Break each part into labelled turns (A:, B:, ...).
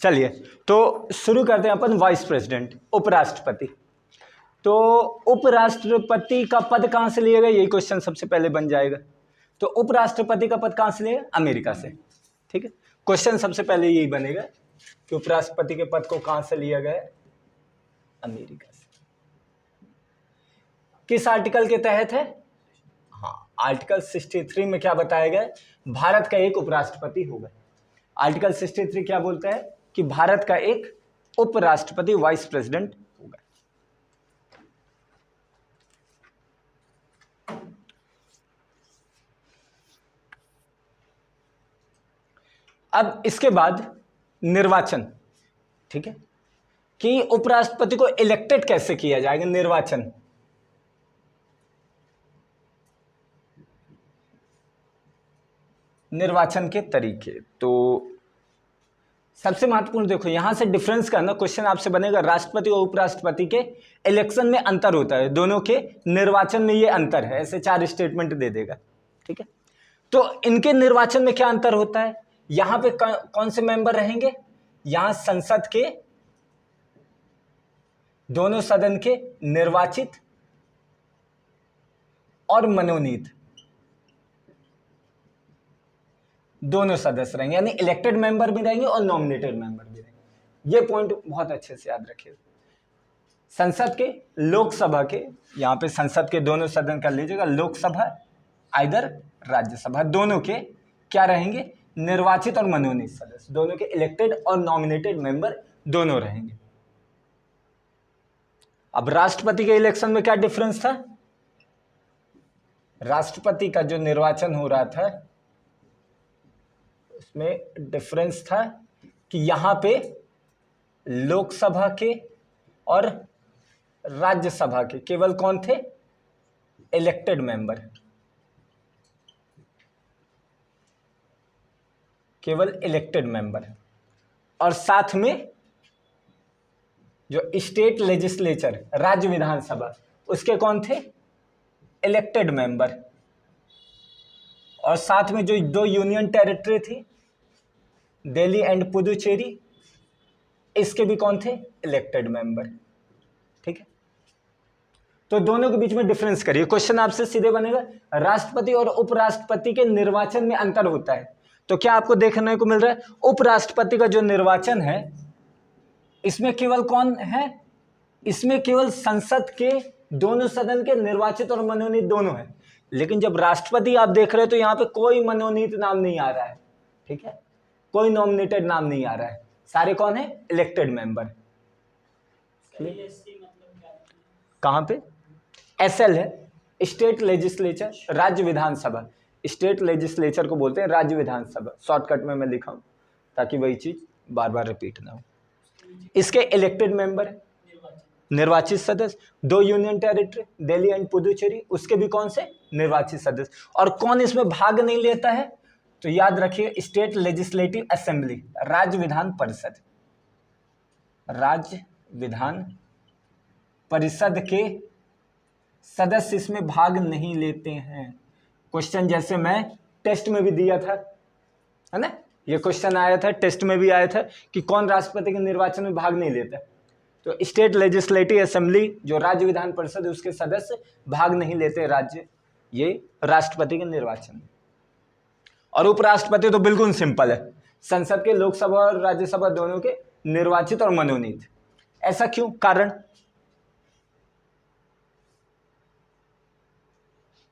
A: चलिए तो शुरू करते हैं अपन वाइस प्रेसिडेंट, उपराष्ट्रपति। तो उपराष्ट्रपति का पद कहां से लिया गया, यही क्वेश्चन सबसे पहले बन जाएगा। तो उपराष्ट्रपति का पद कहां से लिया, अमेरिका से। ठीक है, क्वेश्चन सबसे पहले यही बनेगा कि उपराष्ट्रपति के पद को कहां से लिया गया, अमेरिका से। किस आर्टिकल के तहत है, हाँ आर्टिकल 63 में क्या बताया गया, भारत का एक उपराष्ट्रपति होगा। आर्टिकल 63 क्या बोलता है कि भारत का एक उपराष्ट्रपति, वाइस प्रेसिडेंट होगा। अब इसके बाद निर्वाचन, ठीक है, कि उपराष्ट्रपति को इलेक्टेड कैसे किया जाएगा, निर्वाचन। निर्वाचन के तरीके, तो सबसे महत्वपूर्ण देखो यहां से डिफरेंस करना, क्वेश्चन आपसे बनेगा राष्ट्रपति और उपराष्ट्रपति के इलेक्शन में अंतर होता है, दोनों के निर्वाचन में ये अंतर है, ऐसे 4 स्टेटमेंट दे देगा। ठीक है, तो इनके निर्वाचन में क्या अंतर होता है, यहां पे कौन से मेंबर रहेंगे, यहां संसद के दोनों सदन के निर्वाचित और मनोनीत दोनों सदस्य रहेंगे, यानी इलेक्टेड मेंबर भी रहेंगे और नॉमिनेटेड मेंबर भी रहेंगे। ये पॉइंट बहुत अच्छे से याद रखिए। संसद के, लोकसभा के, यहां पे संसद के दोनों सदन कर लीजिएगा, लोकसभा आइदर राज्यसभा, दोनों के क्या रहेंगे, निर्वाचित और मनोनीत सदस्य, दोनों के इलेक्टेड और नॉमिनेटेड मेंबर दोनों रहेंगे। अब राष्ट्रपति के इलेक्शन में क्या डिफरेंस था, राष्ट्रपति का जो निर्वाचन हो रहा था उसमें डिफरेंस था कि यहां पे लोकसभा के और राज्यसभा के केवल कौन थे, इलेक्टेड मेंबर, केवल इलेक्टेड मेंबर, और साथ में जो स्टेट लेजिस्लेचर, राज्य विधानसभा, उसके कौन थे, इलेक्टेड मेंबर, और साथ में जो 2 यूनियन टेरिटरी थी, दिल्ली एंड पुदुचेरी, इसके भी कौन थे, इलेक्टेड मेंबर। ठीक है, तो दोनों के बीच में डिफरेंस करिए। क्वेश्चन आपसे सीधे बनेगा राष्ट्रपति और उपराष्ट्रपति के निर्वाचन में अंतर होता है, तो क्या आपको देखने को मिल रहा है, उपराष्ट्रपति का जो निर्वाचन है इसमें केवल कौन है, इसमें केवल संसद के दोनों सदन के निर्वाचित और मनोनीत दोनों है। लेकिन जब राष्ट्रपति आप देख रहे हो तो यहां पे कोई मनोनीत नाम नहीं आ रहा है। ठीक है, कोई नॉमिनेटेड नाम नहीं आ रहा है, सारे कौन है, इलेक्टेड मेंबर। कहां पे, एसएल है, स्टेट लेजिस्लेचर, राज्य विधानसभा, स्टेट लेजिस्लेचर को बोलते हैं राज्य विधानसभा, शॉर्टकट में मैं लिखा हूं ताकि वही चीज बार बार रिपीट ना हो। इसके इलेक्टेड मेंबर, निर्वाचित सदस्य, 2 union territory, Delhi and Puducherry, उसके भी कौन से, निर्वाचित सदस्य। और कौन इसमें भाग नहीं लेता है, तो याद रखिए स्टेट लेजिस्लेटिव असेंबली, राज्य विधान परिषद, राज्य विधान परिषद के सदस्य इसमें भाग नहीं लेते हैं। क्वेश्चन जैसे मैं टेस्ट में भी दिया था, है ना, ये क्वेश्चन आया था, टेस्ट में भी आया था कि कौन राष्ट्रपति के निर्वाचन में भाग नहीं लेता, तो स्टेट लेजिस्लेटिव असेंबली जो राज्य विधान परिषद है उसके सदस्य भाग नहीं लेते राज्य, ये राष्ट्रपति के निर्वाचन में। और उपराष्ट्रपति तो बिल्कुल सिंपल है, संसद के, लोकसभा और राज्यसभा दोनों के निर्वाचित और मनोनीत। ऐसा क्यों, कारण,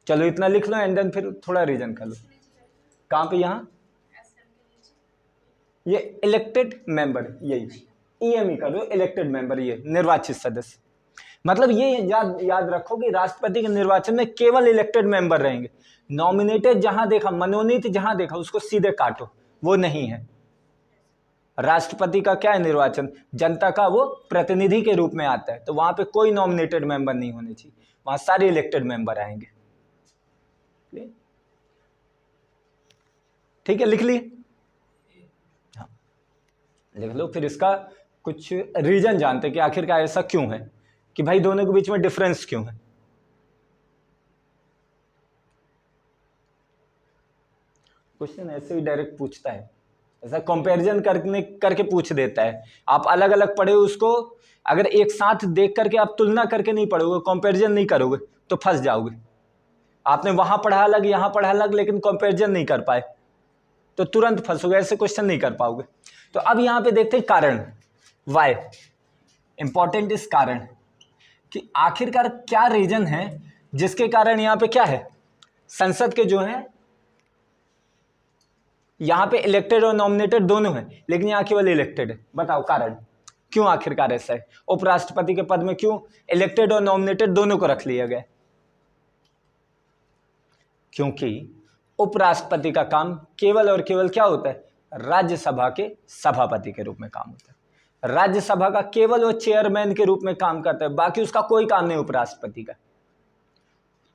A: चलो इतना लिख लो एंड देन फिर थोड़ा रीजन कर लो। कहां पे, यहां ये इलेक्टेड मेंबर, यही ईएमई कर दो, इलेक्टेड मेंबर, ये निर्वाचित सदस्य। मतलब ये याद रखो कि राष्ट्रपति के निर्वाचन में केवल इलेक्टेड मेंबर रहेंगे, नॉमिनेटेड जहां देखा, मनोनीत जहां देखा उसको सीधे काटो, वो नहीं है। राष्ट्रपति का क्या है निर्वाचन, जनता का वो प्रतिनिधि के रूप में आता है, तो वहां पे कोई नॉमिनेटेड मेंबर नहीं होने चाहिए, वहां सारे इलेक्टेड मेंबर आएंगे। ठीक है, लिख लिए, हाँ लिख लो। फिर इसका कुछ रीजन जानते कि आखिरकार ऐसा क्यों है, कि भाई दोनों के बीच में डिफरेंस क्यों है। क्वेश्चन ऐसे ही डायरेक्ट पूछता है, ऐसा कंपैरिजन करके पूछ देता है। आप अलग अलग पढ़े उसको अगर एक साथ देख करके आप तुलना करके नहीं पढ़ोगे, कंपैरिजन नहीं करोगे तो फंस जाओगे। आपने वहां पढ़ा अलग यहाँ पढ़ा अलग लेकिन कंपैरिजन नहीं कर पाए तो तुरंत फंसोगे, ऐसे क्वेश्चन नहीं कर पाओगे। तो अब यहाँ पे देखते हैं कारण, वाई इंपॉर्टेंट इस कारण कि आखिरकार क्या रीजन है जिसके कारण यहाँ पे क्या है, संसद के जो है यहाँ पे इलेक्टेड और नॉमिनेटेड दोनों है लेकिन यहाँ केवल इलेक्टेड है। बताओ कारण क्यों आखिरकार ऐसा है, उपराष्ट्रपति के पद में क्यों इलेक्टेड और नॉमिनेटेड दोनों को रख लिया गया? क्योंकि उपराष्ट्रपति का काम केवल और केवल क्या होता है, राज्यसभा के सभापति के रूप में काम होता है। राज्यसभा का केवल वो चेयरमैन के रूप में काम करता है, बाकी उसका कोई काम नहीं उपराष्ट्रपति का।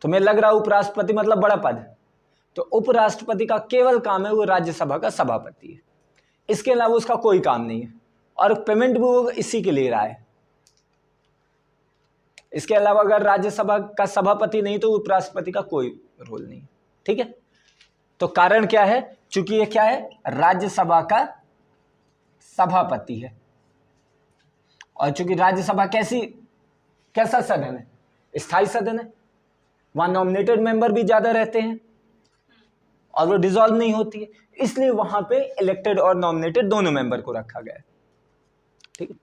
A: तुम्हें लग रहा है उपराष्ट्रपति मतलब बड़ा पद, तो उपराष्ट्रपति का केवल काम है वो राज्यसभा का सभापति है, इसके अलावा उसका कोई काम नहीं है और पेमेंट भी वो इसी के ले रहा है। इसके अलावा अगर राज्यसभा का सभापति नहीं तो उपराष्ट्रपति का कोई रोल नहीं। ठीक है, तो कारण क्या है, चूंकि ये क्या है, राज्यसभा का सभापति है और चूंकि राज्यसभा कैसा सदन है, स्थायी सदन है, वहां नॉमिनेटेड मेंबर भी ज्यादा रहते हैं और वो डिसॉल्व नहीं होती है, इसलिए वहां पे इलेक्टेड और नॉमिनेटेड दोनों मेंबर को रखा गया है। ठीक है,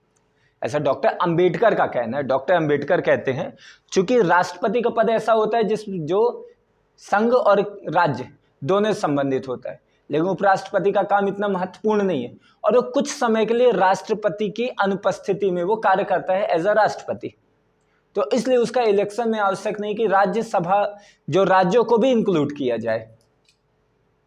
A: ऐसा डॉक्टर अंबेडकर का कहना है। डॉक्टर अंबेडकर कहते हैं चूंकि राष्ट्रपति का पद ऐसा होता है जो संघ और राज्य दोनों से संबंधित होता है, लेकिन उपराष्ट्रपति का काम इतना महत्वपूर्ण नहीं है और वो कुछ समय के लिए राष्ट्रपति की अनुपस्थिति में वो कार्य करता है एज अ राष्ट्रपति, तो इसलिए उसका इलेक्शन में आवश्यक नहीं कि राज्यसभा जो राज्यों को भी इंक्लूड किया जाए।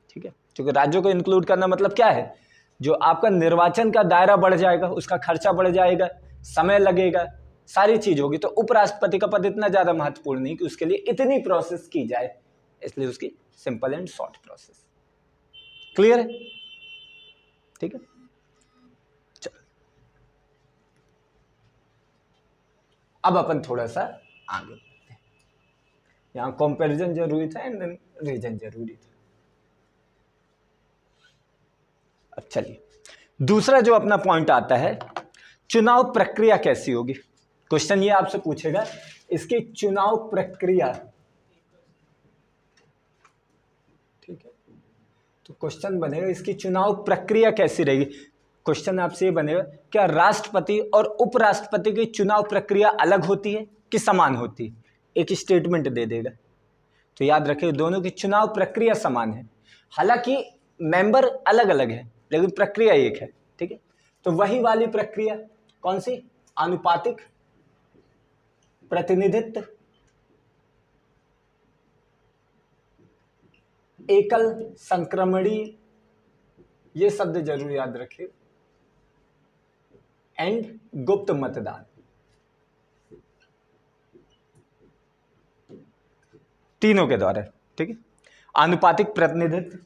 A: ठीक है, क्योंकि राज्यों को इंक्लूड करना मतलब क्या है, जो आपका निर्वाचन का दायरा बढ़ जाएगा, उसका खर्चा बढ़ जाएगा, समय लगेगा, सारी चीज होगी, तो उपराष्ट्रपति का पद इतना ज्यादा महत्वपूर्ण नहीं कि उसके लिए इतनी प्रोसेस की जाए, इसलिए उसकी simple and short process. Clear है? ठीक है, चलो अब अपन थोड़ा सा आगे बढ़ते हैं। यहां कंपैरिजन जरूरी था एंड रीजन जरूरी था। अब चलिए दूसरा जो अपना पॉइंट आता है, चुनाव प्रक्रिया कैसी होगी। क्वेश्चन ये आपसे पूछेगा इसकी चुनाव प्रक्रिया। ठीक है, तो क्वेश्चन बनेगा इसकी चुनाव प्रक्रिया कैसी रहेगी। क्वेश्चन आपसे ये बनेगा क्या राष्ट्रपति और उपराष्ट्रपति की चुनाव प्रक्रिया अलग होती है कि समान होती है, एक स्टेटमेंट दे देगा। तो याद रखिए दोनों की चुनाव प्रक्रिया समान है, हालांकि मेंबर अलग अलग है लेकिन प्रक्रिया एक है। ठीक है, तो वही वाली प्रक्रिया कौन सी, आनुपातिक प्रतिनिधित्व, एकल संक्रमणी, ये शब्द जरूर याद रखिए, एंड गुप्त मतदान। तीनों के द्वारा। ठीक है, आनुपातिक प्रतिनिधित्व,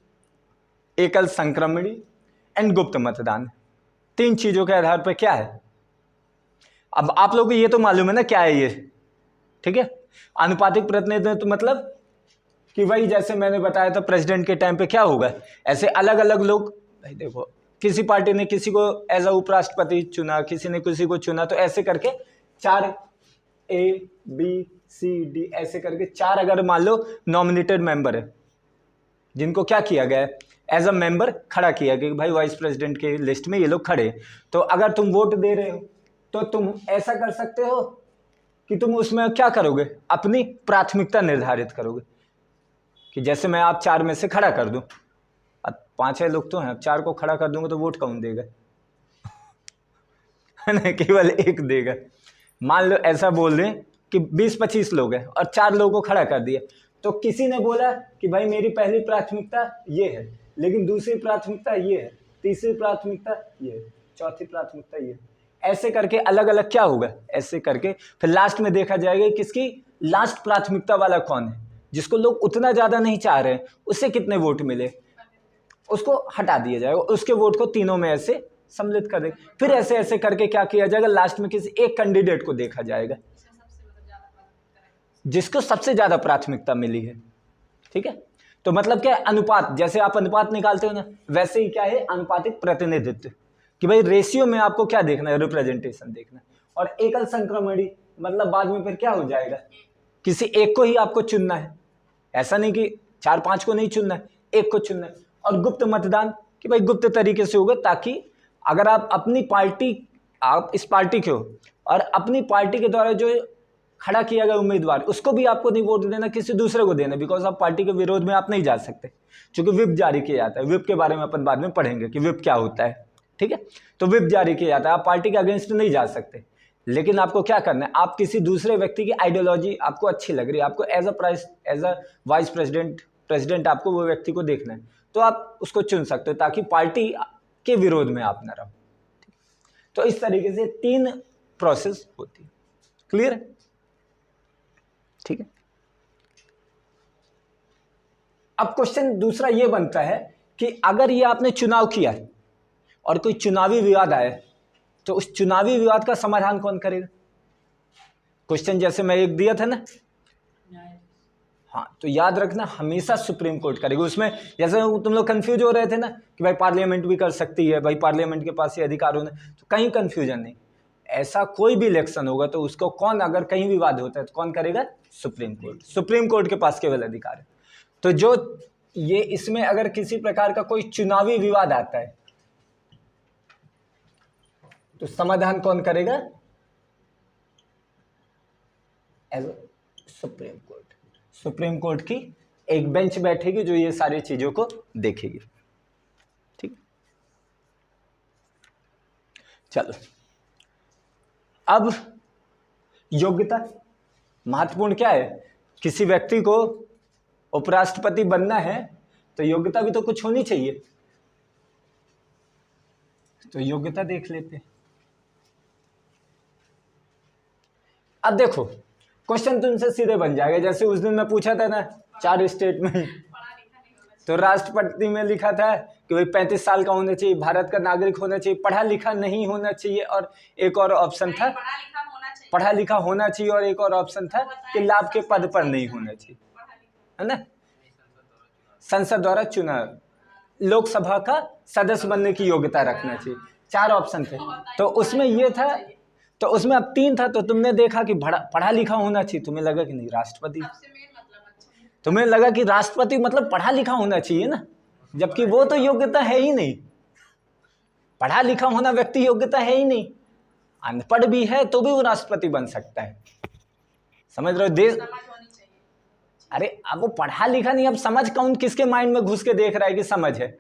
A: एकल संक्रमणी एंड गुप्त मतदान, तीन चीजों के आधार पर क्या है। अब आप लोगों को ये तो मालूम है ना क्या है ये। ठीक है, आनुपातिक प्रतिनिधित्व मतलब कि वही जैसे मैंने बताया था प्रेसिडेंट के टाइम पे क्या होगा, ऐसे अलग अलग लोग, भाई देखो किसी पार्टी ने किसी को एज अ उपराष्ट्रपति चुना, किसी ने किसी को चुना, तो ऐसे करके 4 A B C D ऐसे करके 4 अगर मान लो नॉमिनेटेड मेंबर है जिनको क्या किया गया है, एज अ मेंबर खड़ा किया कि भाई वाइस प्रेसिडेंट के लिस्ट में ये लोग खड़े। तो अगर तुम वोट दे रहे हो तो तुम ऐसा कर सकते हो कि तुम उसमें क्या करोगे, अपनी प्राथमिकता निर्धारित करोगे कि जैसे मैं आप 4 में से खड़ा कर दूं, अब 5-6 लोग तो हैं, अब 4 को खड़ा कर दूंगा तो वोट कौन देगा है ना, केवल एक देगा। मान लो ऐसा बोल दें कि 20-25 लोग हैं और 4 लोगों को खड़ा कर दिया, तो किसी ने बोला कि भाई मेरी पहली प्राथमिकता ये है, लेकिन दूसरी प्राथमिकता ये है, तीसरी प्राथमिकता ये है, चौथी प्राथमिकता ये है, ऐसे करके अलग अलग क्या होगा, ऐसे करके फिर लास्ट में देखा जाएगा किसकी लास्ट प्राथमिकता वाला कौन है, जिसको लोग उतना ज्यादा नहीं चाह रहे हैं, उससे कितने वोट मिले उसको हटा दिया जाएगा, उसके वोट को तीनों में ऐसे सम्मिलित कर देंगे। फिर ऐसे ऐसे करके क्या किया जाएगा, लास्ट में किसी एक कैंडिडेट को देखा जाएगा जिसको सबसे ज्यादा प्राथमिकता मिली है। ठीक है, तो मतलब क्या है, अनुपात, जैसे आप अनुपात निकालते हो ना, वैसे ही क्या है, अनुपातिक प्रतिनिधित्व, कि भाई रेशियो में आपको क्या देखना है, रिप्रेजेंटेशन देखना है। और एकल संक्रमणी मतलब बाद में फिर क्या हो जाएगा, किसी एक को ही आपको चुनना है, ऐसा नहीं कि 4-5 को नहीं चुनना है, एक को चुनना है। और गुप्त मतदान, कि भाई गुप्त तरीके से होगा, ताकि अगर आप अपनी पार्टी, आप इस पार्टी के हो और अपनी पार्टी के द्वारा जो खड़ा किया गया उम्मीदवार, उसको भी आपको नहीं वोट देना, किसी दूसरे को देना, बिकॉज आप पार्टी के विरोध में आप नहीं जा सकते, क्योंकि विप जारी किया जाता है। विप के बारे में अपन बाद में पढ़ेंगे कि विप क्या होता है, ठीक है। तो विप जारी किया जाता है, आप पार्टी के अगेंस्ट नहीं जा सकते, लेकिन आपको क्या करना है, आप किसी दूसरे व्यक्ति की आइडियोलॉजी आपको अच्छी लग रही है, आपको एज अ वाइस प्रेसिडेंट आपको वो व्यक्ति को देखना है, तो आप उसको चुन सकते हो, ताकि पार्टी के विरोध में आप न रहो। तो इस तरीके से 3 प्रोसेस होती है। क्लियर है? ठीक है। अब क्वेश्चन दूसरा ये बनता है कि अगर ये आपने चुनाव किया और कोई चुनावी विवाद आए, तो उस चुनावी विवाद का समाधान कौन करेगा? क्वेश्चन जैसे मैं एक दिया था ना, हाँ, तो याद रखना हमेशा सुप्रीम कोर्ट करेगी। उसमें जैसे तुम लोग कंफ्यूज हो रहे थे ना कि भाई पार्लियामेंट भी कर सकती है, भाई पार्लियामेंट के पास ये अधिकार होना, तो कहीं कंफ्यूजन नहीं। ऐसा कोई भी इलेक्शन होगा तो उसको कौन, अगर कहीं विवाद होता है तो कौन करेगा? Supreme court. सुप्रीम कोर्ट के पास केवल अधिकार है। तो जो ये इसमें अगर किसी प्रकार का कोई चुनावी विवाद आता है तो समाधान कौन करेगा? As supreme court. Supreme court की एक बेंच बैठेगी जो ये सारी चीजों को देखेगी। ठीक, चलो अब योग्यता महत्वपूर्ण क्या है? किसी व्यक्ति को उपराष्ट्रपति बनना है तो योग्यता भी तो कुछ होनी चाहिए, तो योग्यता देख लेते हैं। अब देखो क्वेश्चन तुमसे सीधे बन जाएगा, जैसे उस दिन मैं पूछा था ना 4 स्टेट में, तो राष्ट्रपति में लिखा था कि भाई 35 साल का होना चाहिए, भारत का नागरिक होना चाहिए, पढ़ा लिखा नहीं होना चाहिए, और एक और ऑप्शन था पढ़ा लिखा होना चाहिए, और एक और ऑप्शन था कि लाभ के पद पर नहीं होना चाहिए, है ना। संसद द्वारा चुना, लोकसभा का सदस्य बनने की योग्यता रखना चाहिए, 4 ऑप्शन थे। तो उसमें ये था, तो उसमें अब 3 था, तो तुमने देखा कि पढ़ा लिखा होना चाहिए, तुम्हें लगा कि नहीं राष्ट्रपति, तुम्हें लगा कि राष्ट्रपति मतलब पढ़ा लिखा होना चाहिए ना, जबकि वो तो योग्यता है ही नहीं। पढ़ा लिखा होना व्यक्ति योग्यता है ही नहीं, अनपढ़ भी है तो भी वो राष्ट्रपति बन सकता है। समझ रहे हो? देश, अरे अब वो पढ़ा लिखा नहीं, अब समझ कौन किसके माइंड में घुस के देख रहा है कि समझ है?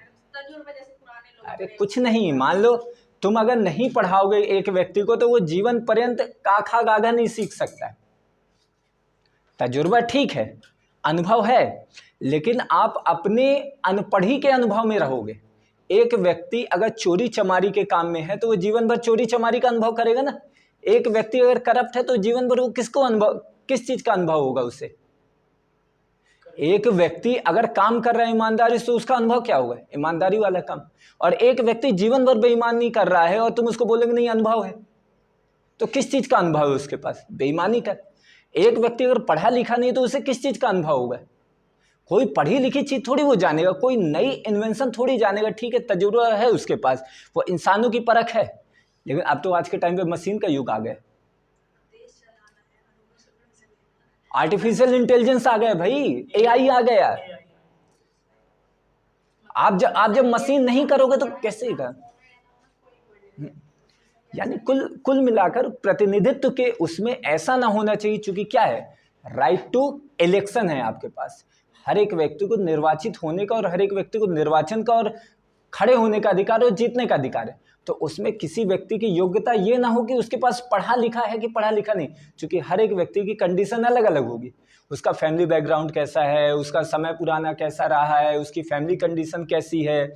A: अरे कुछ नहीं, मान लो तुम अगर नहीं पढ़ाओगे एक व्यक्ति को तो वो जीवन पर्यंत काखा गागा नहीं सीख सकता है। तजुर्बा ठीक है, अनुभव है, लेकिन आप अपने अनपढ़ी के अनुभव में रहोगे। एक व्यक्ति अगर चोरी चमारी के काम में है तो वो जीवन भर चोरी चमारी का अनुभव करेगा ना। एक व्यक्ति अगर करप्ट है तो जीवन भर वो किस चीज का अनुभव होगा उसे? एक व्यक्ति अगर काम कर रहा है ईमानदारी से, उसका अनुभव क्या होगा? ईमानदारी वाला काम। और एक व्यक्ति जीवन भर बेईमानी कर रहा है और तुम उसको बोलेंगे नहीं अनुभव है, तो किस चीज का अनुभव है उसके पास? बेईमानी का। एक व्यक्ति अगर पढ़ा लिखा नहीं तो उसे किस चीज का अनुभव होगा? कोई पढ़ी लिखी चीज थोड़ी वो जानेगा, कोई नई इन्वेंशन थोड़ी जानेगा। ठीक है, तजुर्बा है उसके पास, वो इंसानों की परख है, लेकिन अब तो आज के टाइम पे मशीन का युग आ गया, आर्टिफिशियल इंटेलिजेंस आ गया भाई, एआई आ गया। आप जब मशीन नहीं करोगे तो कैसे का? यानी कुल मिलाकर प्रतिनिधित्व के उसमें ऐसा ना होना चाहिए, क्योंकि क्या है, राइट टू इलेक्शन है आपके पास, हर एक व्यक्ति को निर्वाचित होने का और हर एक व्यक्ति को निर्वाचन का और खड़े होने का अधिकार और जीतने का अधिकार है। तो उसमें किसी व्यक्ति की योग्यता ये ना हो कि उसके पास पढ़ा लिखा है कि पढ़ा लिखा नहीं, क्योंकि हर एक व्यक्ति की कंडीशन अलग अलग होगी। उसका फैमिली बैकग्राउंड कैसा है, उसका समय पुराना कैसा रहा है, उसकी फैमिली कंडीशन कैसी है,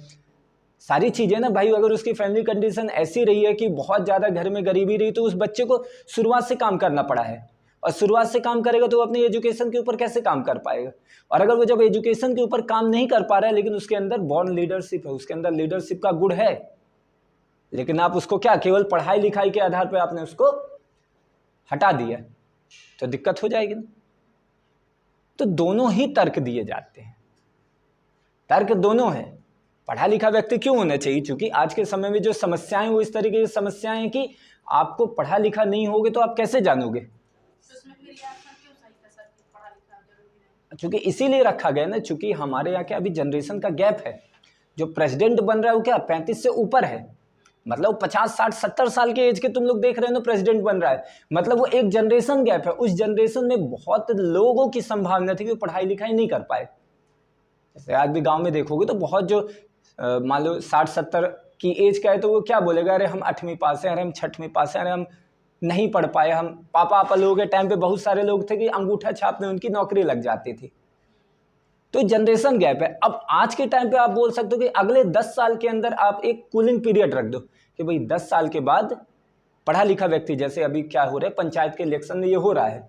A: सारी चीजें ना भाई। अगर उसकी फैमिली कंडीशन ऐसी रही है कि बहुत ज्यादा घर में गरीबी रही, तो उस बच्चे को शुरुआत से काम करना पड़ा है, और शुरुआत से काम करेगा तो वो अपनी एजुकेशन के ऊपर कैसे काम कर पाएगा? और अगर वो जब एजुकेशन के ऊपर काम नहीं कर पा रहा है, लेकिन उसके अंदर बॉर्न लीडरशिप है, उसके अंदर लीडरशिप का गुण है, लेकिन आप उसको क्या केवल पढ़ाई लिखाई के आधार पर आपने उसको हटा दिया, तो दिक्कत हो जाएगी ना। तो दोनों ही तर्क दिए जाते हैं, तर्क दोनों है। पढ़ा लिखा व्यक्ति क्यों होना चाहिए? क्योंकि आज के समय में जो समस्याएं वो इस तरीके की समस्याएं हैं कि आपको पढ़ा लिखा नहीं होगे तो आप कैसे जानोगे? चूंकि इसीलिए रखा गया ना, चूंकि हमारे यहाँ क्या अभी जनरेशन का गैप है। जो प्रेसिडेंट बन रहा है वो क्या 35 से ऊपर है, मतलब 50 60 70 साल के एज के तुम लोग देख रहे हो ना प्रेसिडेंट बन रहा है, मतलब वो एक जनरेशन गैप है। उस जनरेशन में बहुत लोगों की संभावना थी कि वो पढ़ाई लिखाई नहीं कर पाए। जैसे आज भी गांव में देखोगे तो बहुत जो मान लो 60 70 की एज का है तो वो क्या बोलेगा, अरे हम 8वीं पास हैं, अरे हम 6वीं पास हैं, अरे हम नहीं पढ़ पाए। हम पापा लोगों के टाइम पे बहुत सारे लोग थे कि अंगूठा छाप में उनकी नौकरी लग जाती थी। तो जनरेशन गैप है। अब आज के टाइम पे आप बोल सकते हो कि अगले 10 साल के अंदर आप एक कूलिंग पीरियड रख दो कि भाई 10 साल के बाद पढ़ा लिखा व्यक्ति, जैसे अभी क्या हो रहा है पंचायत के इलेक्शन में ये हो रहा है,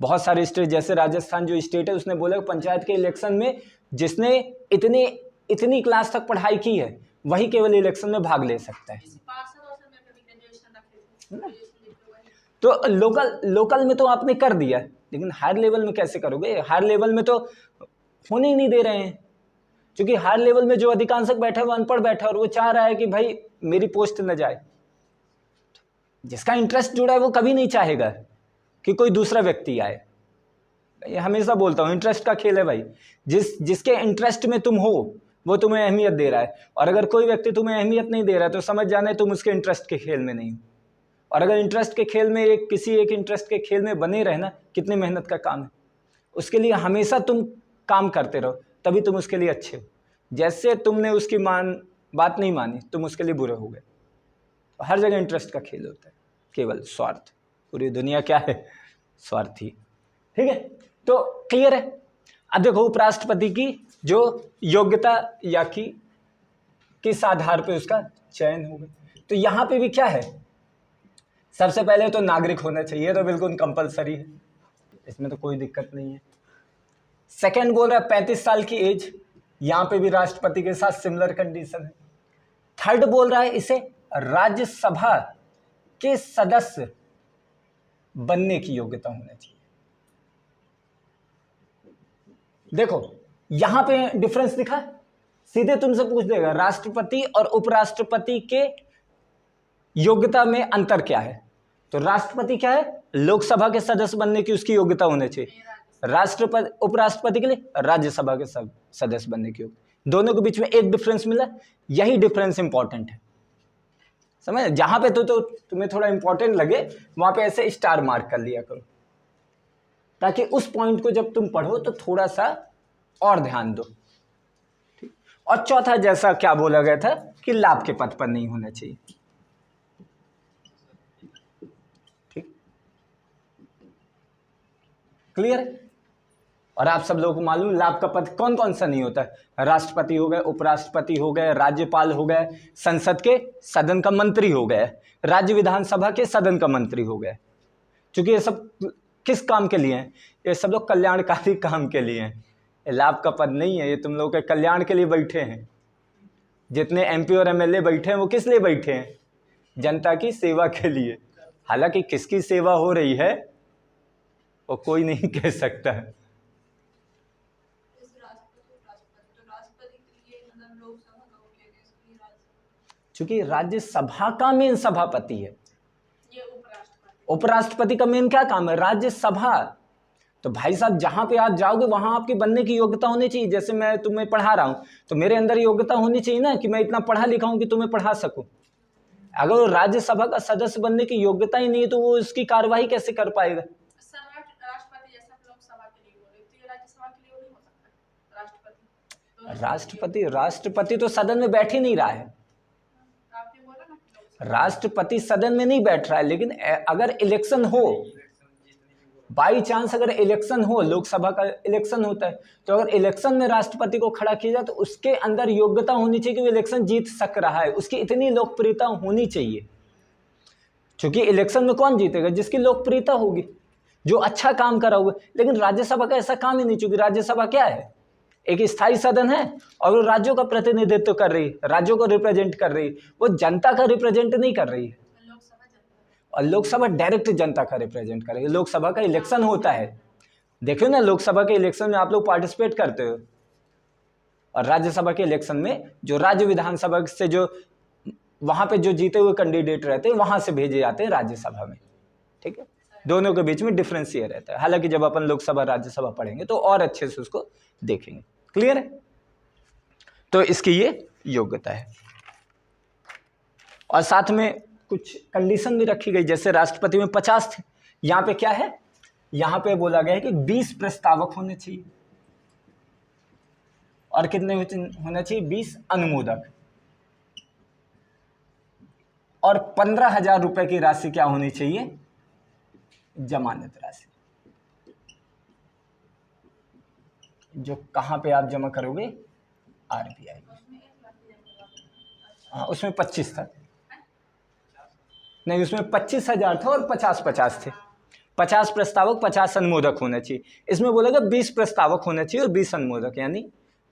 A: बहुत सारे स्टेट जैसे राजस्थान जो स्टेट है उसने बोला पंचायत के इलेक्शन में जिसने इतनी क्लास तक पढ़ाई की है वही केवल इलेक्शन में भाग ले सकता है। तो लोकल में तो आपने कर दिया, लेकिन हायर लेवल में कैसे करोगे? हायर लेवल में तो होने ही नहीं दे रहे हैं, क्योंकि हायर लेवल में जो अधिकांशक बैठा है वो अनपढ़ बैठा है और वो चाह रहा है कि भाई मेरी पोस्ट न जाए। जिसका इंटरेस्ट जुड़ा है वो कभी नहीं चाहेगा कि कोई दूसरा व्यक्ति आए। ये हमेशा बोलता हूँ इंटरेस्ट का खेल है भाई। जिसके इंटरेस्ट में तुम हो वो तुम्हें अहमियत दे रहा है, और अगर कोई व्यक्ति तुम्हें अहमियत नहीं दे रहा है तो समझ जाना है तुम उसके इंटरेस्ट के खेल में नहीं हो। और अगर इंटरेस्ट के खेल में किसी एक इंटरेस्ट के खेल में बने रहना कितनी मेहनत का काम है। उसके लिए हमेशा तुम काम करते रहो, तभी तुम उसके लिए अच्छे हो। जैसे तुमने उसकी बात नहीं मानी तुम उसके लिए बुरे हो गए। तो हर जगह इंटरेस्ट का खेल होता है, केवल स्वार्थ। पूरी दुनिया क्या है? स्वार्थी। ठीक है, तो क्लियर है। अब देखो उपराष्ट्रपति की जो योग्यता या किस आधार पे उसका चयन होगा, तो यहां पे भी क्या है, सबसे पहले तो नागरिक होना चाहिए, तो बिल्कुल कंपलसरी है, इसमें तो कोई दिक्कत नहीं है। सेकंड बोल रहा है 35 साल की एज, यहां पे भी राष्ट्रपति के साथ सिमिलर कंडीशन है। थर्ड बोल रहा है इसे राज्यसभा के सदस्य बनने की योग्यता होना चाहिए। देखो यहां पे डिफरेंस दिखा, सीधे तुमसे पूछ देगा राष्ट्रपति और उपराष्ट्रपति के योग्यता में अंतर क्या है। तो राष्ट्रपति क्या है, लोकसभा के सदस्य बनने की उसकी योग्यता होनी चाहिए। राष्ट्रपति उपराष्ट्रपति के लिए राज्यसभा के सदस्य बनने की योग्यता। दोनों के बीच में एक डिफरेंस मिला, यही डिफरेंस इंपॉर्टेंट है। समझ, जहां पे तो तुम्हें थोड़ा इंपॉर्टेंट लगे वहां पे ऐसे स्टार मार्क कर लिया करो, ताकि उस पॉइंट को जब तुम पढ़ो तो थोड़ा सा और ध्यान दो। ठीक। और चौथा जैसा क्या बोला गया था कि लाभ के पद पर नहीं होना चाहिए। ठीक, क्लियर है। और आप सब लोगों को मालूम लाभ का पद कौन कौन सा नहीं होता है। राष्ट्रपति हो गए, उपराष्ट्रपति हो गए, राज्यपाल हो गए, संसद के सदन का मंत्री हो गए, राज्य विधानसभा के सदन का मंत्री हो गए। क्योंकि ये सब किस काम के लिए हैं? ये सब लोग कल्याणकारी काम के लिए हैं। ये लाभ का पद नहीं है, ये तुम लोगों के कल्याण के लिए बैठे हैं। जितने एमपी और एमएलए बैठे हैं वो किस लिए बैठे हैं? जनता की सेवा के लिए। हालांकि किसकी सेवा हो रही है वो कोई नहीं कह सकता है। चूंकि राज्यसभा का मेन सभापति है, उपराष्ट्रपति का मेन क्या काम है, राज्यसभा। तो भाई साहब जहां पे आप जाओगे वहां आपकी बनने की योग्यता होनी चाहिए। जैसे मैं तुम्हें पढ़ा रहा हूं तो मेरे अंदर योग्यता होनी चाहिए ना कि मैं इतना पढ़ा लिखा हूं कि तुम्हें पढ़ा सकूं। अगर वो राज्यसभा का सदस्य बनने की योग्यता ही नहीं है तो वो उसकी कार्यवाही कैसे कर पाएगा? राष्ट्रपति तो सदन में बैठ ही नहीं रहा है। राष्ट्रपति सदन में नहीं बैठ रहा है, लेकिन अगर इलेक्शन हो, बाई चांस अगर इलेक्शन हो, लोकसभा का इलेक्शन होता है, तो अगर इलेक्शन में राष्ट्रपति को खड़ा किया जाए तो उसके अंदर योग्यता होनी चाहिए कि वो इलेक्शन जीत सक रहा है, उसकी इतनी लोकप्रियता होनी चाहिए। क्योंकि इलेक्शन में कौन जीतेगा? जिसकी लोकप्रियता होगी, जो अच्छा काम करा हुआ। लेकिन राज्यसभा का ऐसा काम ही नहीं, चूंकि राज्यसभा क्या है, एक स्थायी सदन है और वो राज्यों का प्रतिनिधित्व कर रही है, राज्यों को रिप्रेजेंट कर रही है, वो जनता का रिप्रेजेंट नहीं कर रही है। और लोकसभा डायरेक्ट जनता का रिप्रेजेंट कर रही है। लोकसभा का इलेक्शन होता है, देखियो ना, लोकसभा के इलेक्शन में आप लोग पार्टिसिपेट करते हो, और राज्यसभा के इलेक्शन में जो राज्य विधानसभा से जो वहां पे जो जीते हुए कैंडिडेट रहते हैं वहां से भेजे जाते हैं राज्यसभा में, ठीक है। दोनों के बीच में डिफरेंस ये रहता है। हालांकि जब अपन लोकसभा राज्यसभा पढ़ेंगे तो और अच्छे से उसको देखेंगे। क्लियर है? तो इसकी ये योग्यता है। और साथ में कुछ कंडीशन भी रखी गई, जैसे राष्ट्रपति में 50 थे, यहां पे क्या है, यहां पे बोला गया है कि 20 प्रस्तावक होने चाहिए और कितने होना चाहिए, 20 अनुमोदक, और 15,000 रुपए की राशि क्या होनी चाहिए, जमानत राशि, जो कहां पे आप जमा करोगे, आरबीआई। हाँ, उसमें 25 था, नहीं उसमें 25,000 था और 50-50 थे। 50 प्रस्तावक 50 अनुमोदक होना चाहिए। इसमें बोला गया 20 प्रस्तावक होना चाहिए और 20 अनुमोदक, यानी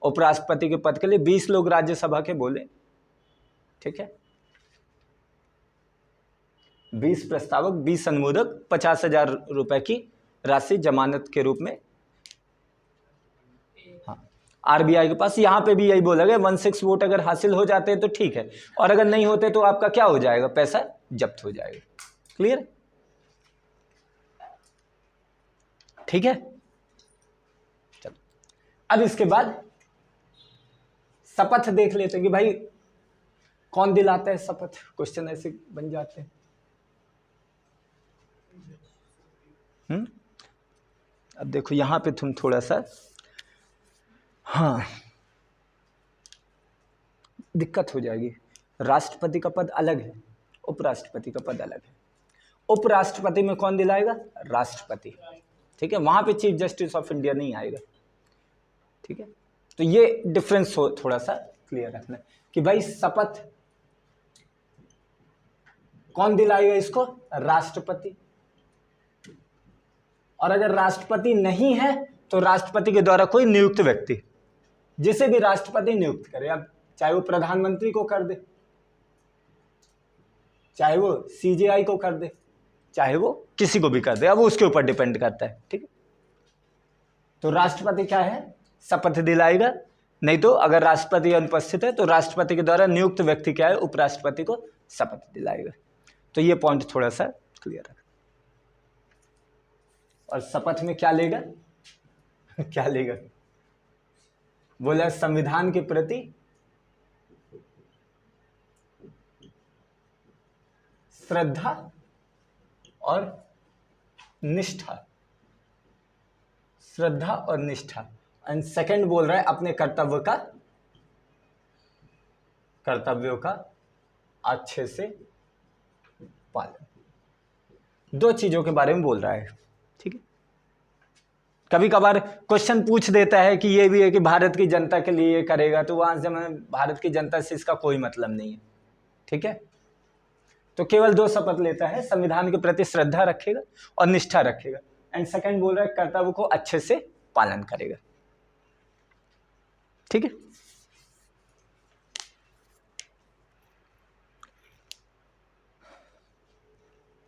A: उपराष्ट्रपति के पद के लिए 20 लोग राज्यसभा के बोले, ठीक है। 20 प्रस्तावक 20 अनुमोदक, 50,000 रुपए की राशि जमानत के रूप में, हाँ, आरबीआई के पास। यहां पे भी यही बोला गया 1/6 वोट अगर हासिल हो जाते हैं तो ठीक है, और अगर नहीं होते तो आपका क्या हो जाएगा, पैसा जब्त हो जाएगा। क्लियर? ठीक है। चलो अब इसके बाद शपथ देख लेते हैं कि भाई कौन दिलाता है शपथ। क्वेश्चन ऐसे बन जाते हैं। अब देखो यहां पे तुम थोड़ा सा, हाँ, दिक्कत हो जाएगी। राष्ट्रपति का पद अलग है, उपराष्ट्रपति का पद अलग है। उपराष्ट्रपति में कौन दिलाएगा, राष्ट्रपति, ठीक है। वहां पे चीफ जस्टिस ऑफ इंडिया नहीं आएगा, ठीक है। तो ये डिफरेंस हो थोड़ा सा क्लियर रखना कि भाई शपथ कौन दिलाएगा इसको, राष्ट्रपति। और अगर राष्ट्रपति नहीं है तो राष्ट्रपति के द्वारा कोई नियुक्त व्यक्ति, जिसे भी राष्ट्रपति नियुक्त करे, अब चाहे वो प्रधानमंत्री को कर दे, चाहे वो सीजेआई को कर दे, चाहे वो किसी को भी कर दे, अब वो उसके ऊपर डिपेंड करता है, ठीक है। तो राष्ट्रपति क्या है, शपथ दिलाएगा। नहीं तो अगर राष्ट्रपति अनुपस्थित है तो राष्ट्रपति के द्वारा नियुक्त व्यक्ति क्या है, उपराष्ट्रपति को शपथ दिलाएगा। तो ये पॉइंट थोड़ा सा क्लियर है। और शपथ में क्या लेगा क्या लेगा, बोला संविधान के प्रति श्रद्धा और निष्ठा, श्रद्धा और निष्ठा। एंड सेकंड बोल रहा है अपने कर्तव्यों का अच्छे से पालन। दो चीजों के बारे में बोल रहा है, ठीक है। कभी कभार क्वेश्चन पूछ देता है कि ये भी है कि भारत की जनता के लिए ये करेगा, तो वहां से मैं भारत की जनता से इसका कोई मतलब नहीं है, ठीक है। तो केवल दो शपथ लेता है, संविधान के प्रति श्रद्धा रखेगा और निष्ठा रखेगा। एंड सेकंड बोल रहा है कर्तव्य को अच्छे से पालन करेगा, ठीक है।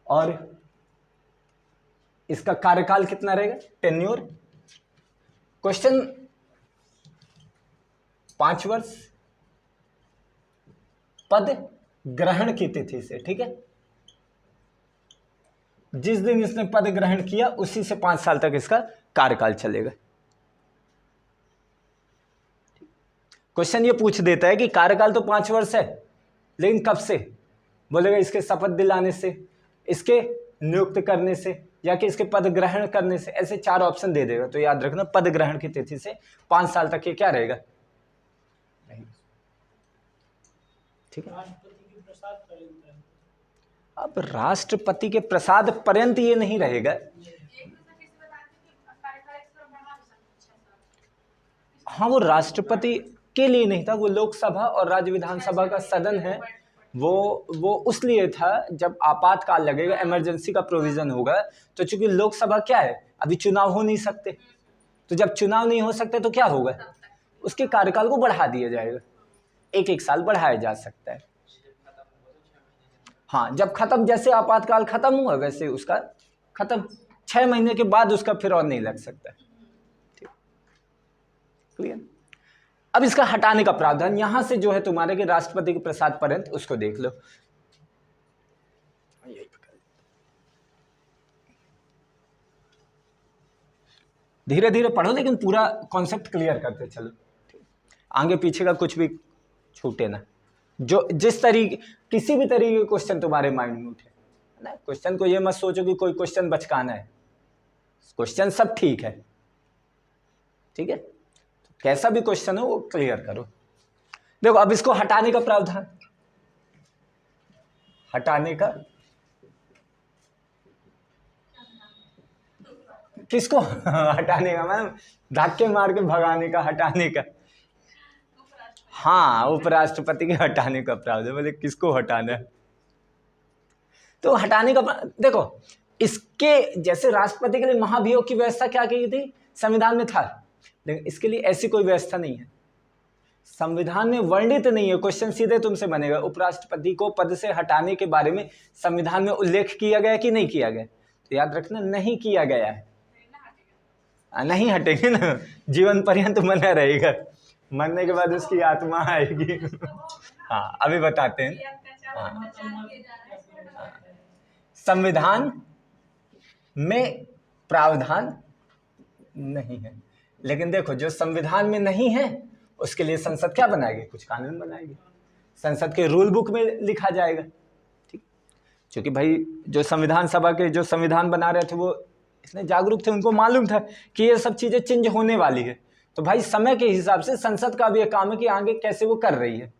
A: और इसका कार्यकाल कितना रहेगा, टेन्योर। क्वेश्चन 5 वर्ष पद ग्रहण की तिथि से, ठीक है। जिस दिन इसने पद ग्रहण किया उसी से 5 साल तक इसका कार्यकाल चलेगा। क्वेश्चन ये पूछ देता है कि कार्यकाल तो 5 वर्ष है, लेकिन कब से, बोलेगा इसके शपथ दिलाने से, इसके नियुक्त करने से, या कि इसके पद ग्रहण करने से। ऐसे 4 ऑप्शन दे देगा। तो याद रखना पद ग्रहण की तिथि से 5 साल तक ये क्या रहेगा, ठीक है। अब राष्ट्रपति के प्रसाद पर्यंत ये नहीं रहेगा। हाँ, वो राष्ट्रपति के लिए नहीं था, वो लोकसभा और राज्य विधानसभा का सदन है, वो उस लिए था जब आपातकाल लगेगा, इमरजेंसी का प्रोविजन होगा। तो चूंकि लोकसभा क्या है, अभी चुनाव हो नहीं सकते, तो जब चुनाव नहीं हो सकते तो क्या होगा, उसके कार्यकाल को बढ़ा दिया जाएगा, 1-1 साल बढ़ाया जा सकता है। हाँ, जब खत्म, जैसे आपातकाल खत्म हुआ वैसे उसका खत्म, 6 महीने के बाद उसका फिर और नहीं लग सकता, ठीक, क्लियर। अब इसका हटाने का प्रावधान यहां से जो है तुम्हारे के राष्ट्रपति के प्रसाद पर्यंत, उसको देख लो। धीरे धीरे पढ़ो लेकिन पूरा कॉन्सेप्ट क्लियर करते चलो, आगे पीछे का कुछ भी छूटे ना। जो जिस तरीके किसी भी तरीके के क्वेश्चन तुम्हारे माइंड में उठे ना, क्वेश्चन को ये मत सोचो कि कोई क्वेश्चन बचकाना है, क्वेश्चन सब ठीक है, ठीक है, तो कैसा भी क्वेश्चन हो वो क्लियर करो। देखो अब इसको हटाने का प्रावधान, हटाने का, किसको हटाने का, मतलब धक्के मार के भगाने का, हटाने का, हाँ उपराष्ट्रपति के हटाने का प्रावधान, मतलब किसको हटाना है। तो हटाने का देखो, इसके जैसे राष्ट्रपति के लिए महाभियोग की व्यवस्था क्या की थी, संविधान में था, लेकिन इसके लिए ऐसी कोई व्यवस्था नहीं है, संविधान में वर्णित नहीं है। क्वेश्चन सीधे तुमसे बनेगा, उपराष्ट्रपति को पद से हटाने के बारे में संविधान में उल्लेख किया गया कि नहीं किया गया, तो याद रखना नहीं किया गया है, नहीं हटेंगे ना, जीवन पर्यंत मना रहेगा, मरने के बाद उसकी आत्मा आएगी। हाँ अभी बताते हैं। हाँ। संविधान में प्रावधान नहीं है, लेकिन देखो जो संविधान में नहीं है उसके लिए संसद क्या बनाएगी, कुछ कानून बनाएगी, संसद के रूल बुक में लिखा जाएगा, ठीक। क्योंकि भाई जो संविधान सभा के जो संविधान बना रहे थे वो इसमें जागरूक थे, उनको मालूम था कि ये सब चीजें चेंज होने वाली है, तो भाई समय के हिसाब से संसद का भी एक काम है कि आगे कैसे वो कर रही है।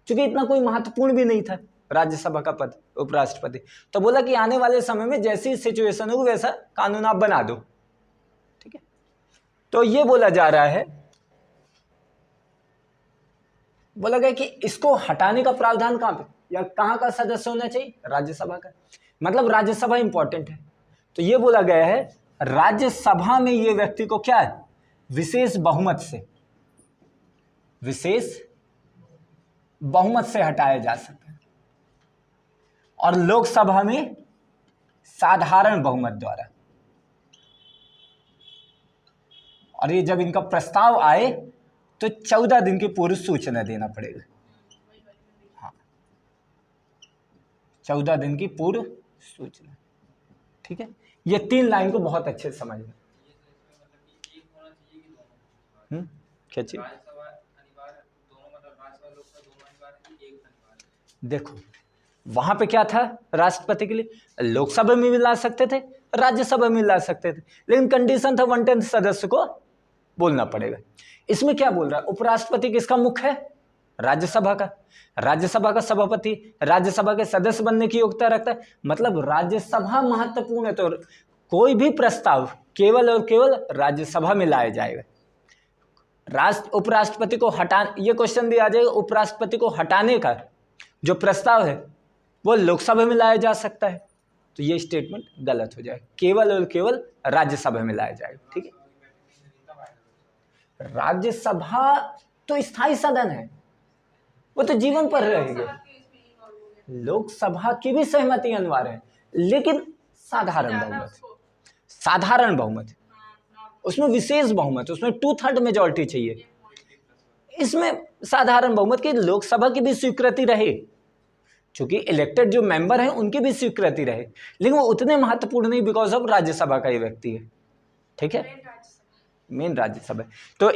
A: क्योंकि इतना कोई महत्वपूर्ण भी नहीं था राज्यसभा का पद, उपराष्ट्रपति, तो बोला कि आने वाले समय में जैसी सिचुएशन हो वैसा कानून आप बना दो, ठीक है। तो ये बोला जा रहा है, बोला गया कि इसको हटाने का प्रावधान कहां पे या कहां का सदस्य होना चाहिए, राज्यसभा का, मतलब राज्यसभा इंपॉर्टेंट है। तो ये बोला गया है राज्यसभा में ये व्यक्ति को क्या है, विशेष बहुमत से, विशेष बहुमत से हटाया जा सकता है, और लोकसभा में साधारण बहुमत द्वारा, और ये जब इनका प्रस्ताव आए तो 14 दिन की पूर्व सूचना देना पड़ेगा। हाँ 14 दिन की पूर्व सूचना, ठीक है। ये 3 लाइन को बहुत अच्छे से समझना। क्या चीज, देखो वहां पे क्या था, राष्ट्रपति के लिए लोकसभा में भी ला सकते थे, राज्यसभा में ला सकते थे, लेकिन कंडीशन था 1/10 सदस्य को बोलना पड़ेगा। इसमें क्या बोल रहा है, उपराष्ट्रपति किसका मुख्य है, राज्यसभा का, राज्यसभा का सभापति राज्यसभा के सदस्य बनने की योग्यता रखता है, मतलब राज्यसभा महत्वपूर्ण है। तो कोई भी प्रस्ताव केवल और केवल राज्यसभा में लाया जाएगा। उपराष्ट्रपति को हटा, ये क्वेश्चन भी आ जाएगा, उपराष्ट्रपति को हटाने का जो प्रस्ताव है वो लोकसभा में लाया जा सकता है, तो ये स्टेटमेंट गलत हो जाएगा, केवल और केवल राज्यसभा में लाया जाएगा, ठीक है। राज्यसभा तो स्थायी सदन है, वो तो जीवन पर रहेगी, लोकसभा की भी सहमति अनिवार्य है, लेकिन साधारण बहुमत, साधारण बहुमत, उसमें विशेष बहुमत, उसमें 2/3 मेजॉरिटी चाहिए। इसमें साधारण बहुमत की लोकसभा की भी स्वीकृति रहे, क्योंकि इलेक्टेड जो मेंबर हैं उनकी भी स्वीकृति रहे, लेकिन वो उतने महत्वपूर्ण नहीं बिकॉज ऑफ राज्यसभा का ये व्यक्ति है, ठीक है, मेन राज्यसभा। तो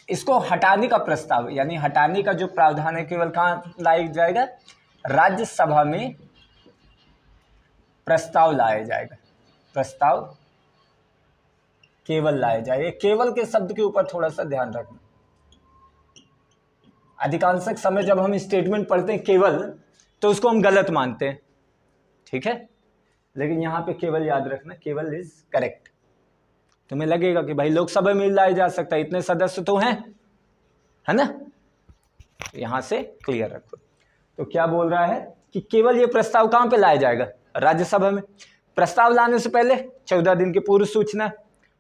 A: इसको हटाने का प्रस्ताव यानी हटाने का जो प्रावधान है केवल कहाँ लाया जाएगा, राज्यसभा में प्रस्ताव लाया जाएगा, प्रस्ताव केवल लाया जाएगा। केवल के शब्द के ऊपर थोड़ा सा ध्यान रखना, अधिकांश समय जब हम स्टेटमेंट पढ़ते हैं केवल तो उसको हम गलत मानते हैं, ठीक है, लेकिन यहां पे केवल याद रखना, केवल इज करेक्ट। तुम्हें लगेगा कि भाई लोकसभा में लाया जा सकता है, इतने सदस्य तो हैं, है ना, यहां से क्लियर रखो। तो क्या बोल रहा है कि केवल ये प्रस्ताव कहां पे लाया जाएगा, राज्यसभा में। प्रस्ताव लाने से पहले 14 दिन की पूर्व सूचना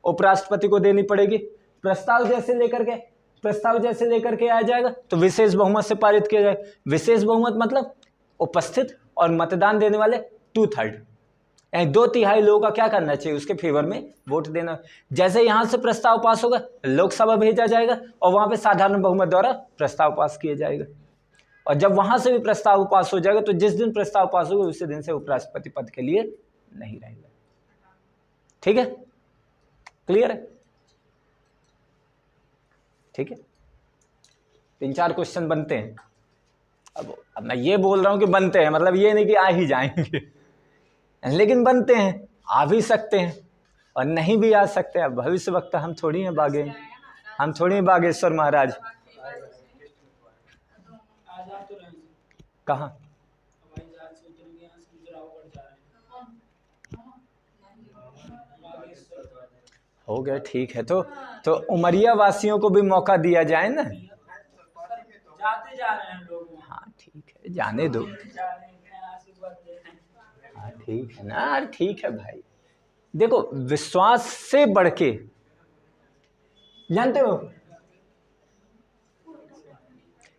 A: उपराष्ट्रपति को देनी पड़ेगी। प्रस्ताव जैसे लेकर के आया जाएगा तो विशेष बहुमत से पारित किया जाएगा। विशेष बहुमत मतलब उपस्थित और मतदान देने वाले 2/3, यानी 2/3 लोगों का क्या करना चाहिए, उसके फेवर में वोट देना। जैसे यहाँ से प्रस्ताव पास होगा लोकसभा भेजा जाएगा और वहाँ पे साधारण बहुमत द्वारा प्रस्ताव पास किया जाएगा, और जब वहाँ से भी प्रस्ताव पास हो जाएगा तो जिस दिन प्रस्ताव पास होगा उसी दिन से उपराष्ट्रपति पद के लिए नहीं रहेगा। ठीक है, क्लियर है? ठीक है, 3-4 क्वेश्चन बनते हैं। अब मैं ये बोल रहा हूं कि बनते हैं, मतलब ये नहीं कि आ ही जाएंगे, लेकिन बनते हैं, आ भी सकते हैं और नहीं भी आ सकते। अब भविष्य वक्ता हम थोड़ी हैं बागे, हम थोड़ी हैं बागेश्वर महाराज। कहाँ हो गया? ठीक है, तो उमरिया वासियों को भी मौका दिया जाए ना।
B: जाते जा रहे हैं लोग।
A: हाँ ठीक है, जाने दो। हाँ ठीक है ना, ठीक है भाई। देखो विश्वास से बढ़ के, जानते हो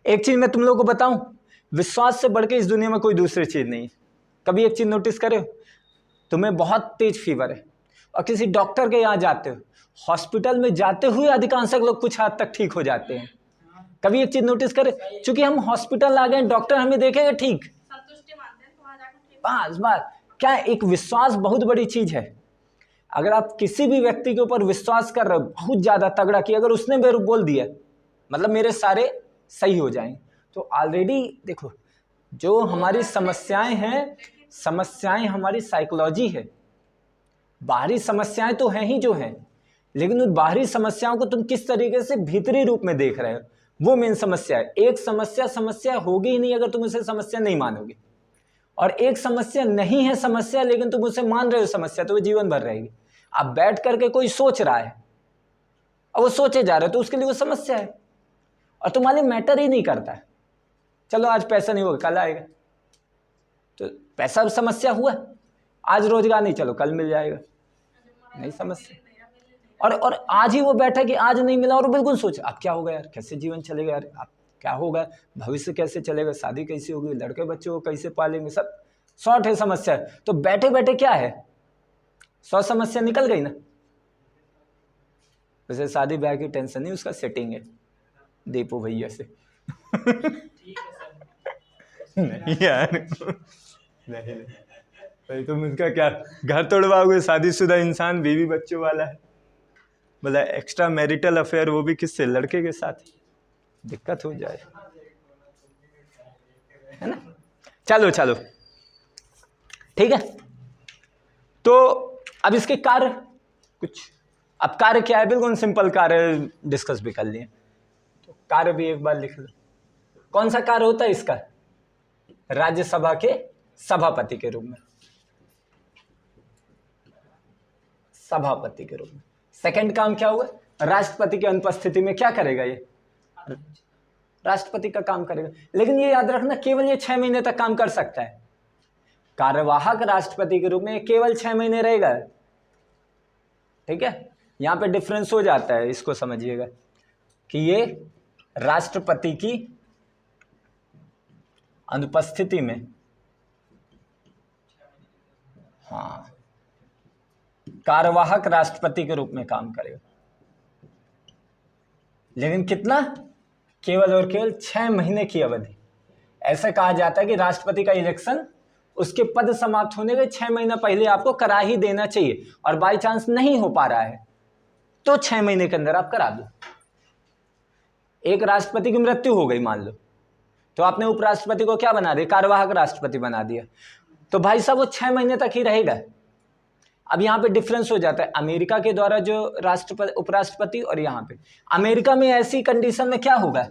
A: एक चीज मैं तुम लोगों को बताऊं, विश्वास से बढ़ के इस दुनिया में कोई दूसरी चीज नहीं है। कभी एक चीज नोटिस करे हो, तुम्हें बहुत तेज फीवर है और किसी डॉक्टर के यहाँ जाते हो, हॉस्पिटल में जाते हुए अधिकांश लोग कुछ हद तक ठीक हो जाते हैं। कभी एक चीज नोटिस करे, चूंकि हम हॉस्पिटल आ गए, डॉक्टर हमें देखेगा ठीक, बस बस। क्या एक विश्वास बहुत बड़ी चीज है। अगर आप किसी भी व्यक्ति के ऊपर विश्वास कर रहे हो बहुत ज्यादा तगड़ा, कि अगर उसने मेरे बोल दिया मतलब मेरे सारे सही हो जाएंगे, तो ऑलरेडी देखो जो हमारी समस्याएं हैं, समस्याएं हमारी साइकोलॉजी है। बाहरी समस्याएं तो हैं ही जो हैं, लेकिन उन बाहरी समस्याओं को तुम किस तरीके से भीतरी रूप में देख रहे हो, वो मेन समस्या है। एक समस्या होगी ही नहीं अगर तुम उसे समस्या नहीं मानोगे, और एक समस्या नहीं है समस्या लेकिन तुम उसे मान रहे हो समस्या, तो वो जीवन भर रहेगी। अब बैठ करके कोई सोच रहा है और वो सोचे जा रहे हो तो उसके लिए वो समस्या है, और तुम्हारे मैटर ही नहीं करता है। चलो आज पैसा नहीं होगा कल आएगा, तो पैसा समस्या हुआ, आज रोजगार नहीं, चलो कल मिल जाएगा, नहीं समस्या। और आज ही वो बैठा कि आज नहीं मिला और बिल्कुल सोच अब क्या होगा यार, कैसे जीवन चलेगा यार, अब क्या होगा, भविष्य कैसे चलेगा, शादी कैसी होगी, लड़के बच्चों को कैसे पालेंगे, सब शॉर्ट है समस्या। तो बैठे बैठे क्या है, 100 समस्या निकल गई ना। वैसे शादी ब्याह की टेंशन नहीं, उसका सेटिंग है दीपू भैया से। नहीं यार, नहीं भाई, तुम उसका क्या घर तोड़वाओगे? शादीशुदा इंसान बीवी बच्चों वाला है, बोला एक्स्ट्रा मैरिटल अफेयर, वो भी किससे, लड़के के साथ, दिक्कत हो जाए, है ना। चलो चलो ठीक है, तो अब इसके कार्य कुछ, अब कार्य क्या है, बिल्कुल सिंपल कार्य डिस्कस भी कर लिए, तो कार्य भी एक बार लिख लो। कौन सा कार्य होता है इसका? राज्यसभा के सभापति के रूप में, सभापति के रूप में। सेकंड काम क्या होगा, राष्ट्रपति की अनुपस्थिति में क्या करेगा, ये राष्ट्रपति का काम करेगा। लेकिन ये याद रखना केवल ये 6 महीने तक काम कर सकता है। कार्यवाहक राष्ट्रपति के रूप में केवल 6 महीने रहेगा। ठीक है, यहां पे डिफरेंस हो जाता है, इसको समझिएगा कि ये राष्ट्रपति की अनुपस्थिति में, हाँ, कार्यवाहक राष्ट्रपति के रूप में काम करेगा। लेकिन कितना, केवल और केवल 6 महीने की अवधि। ऐसा कहा जाता है कि राष्ट्रपति का इलेक्शन उसके पद समाप्त होने के 6 महीना पहले आपको करा ही देना चाहिए, और बाई चांस नहीं हो पा रहा है तो 6 महीने के अंदर आप करा दो। एक राष्ट्रपति की मृत्यु हो गई मान लो, तो आपने उपराष्ट्रपति को क्या बना दिया, कार्यवाहक राष्ट्रपति बना दिया, तो भाई साहब वो 6 महीने तक ही रहेगा। अब यहाँ पे डिफरेंस हो जाता है अमेरिका के द्वारा जो राष्ट्रपति उपराष्ट्रपति, और यहाँ पे अमेरिका में ऐसी कंडीशन में क्या होगा,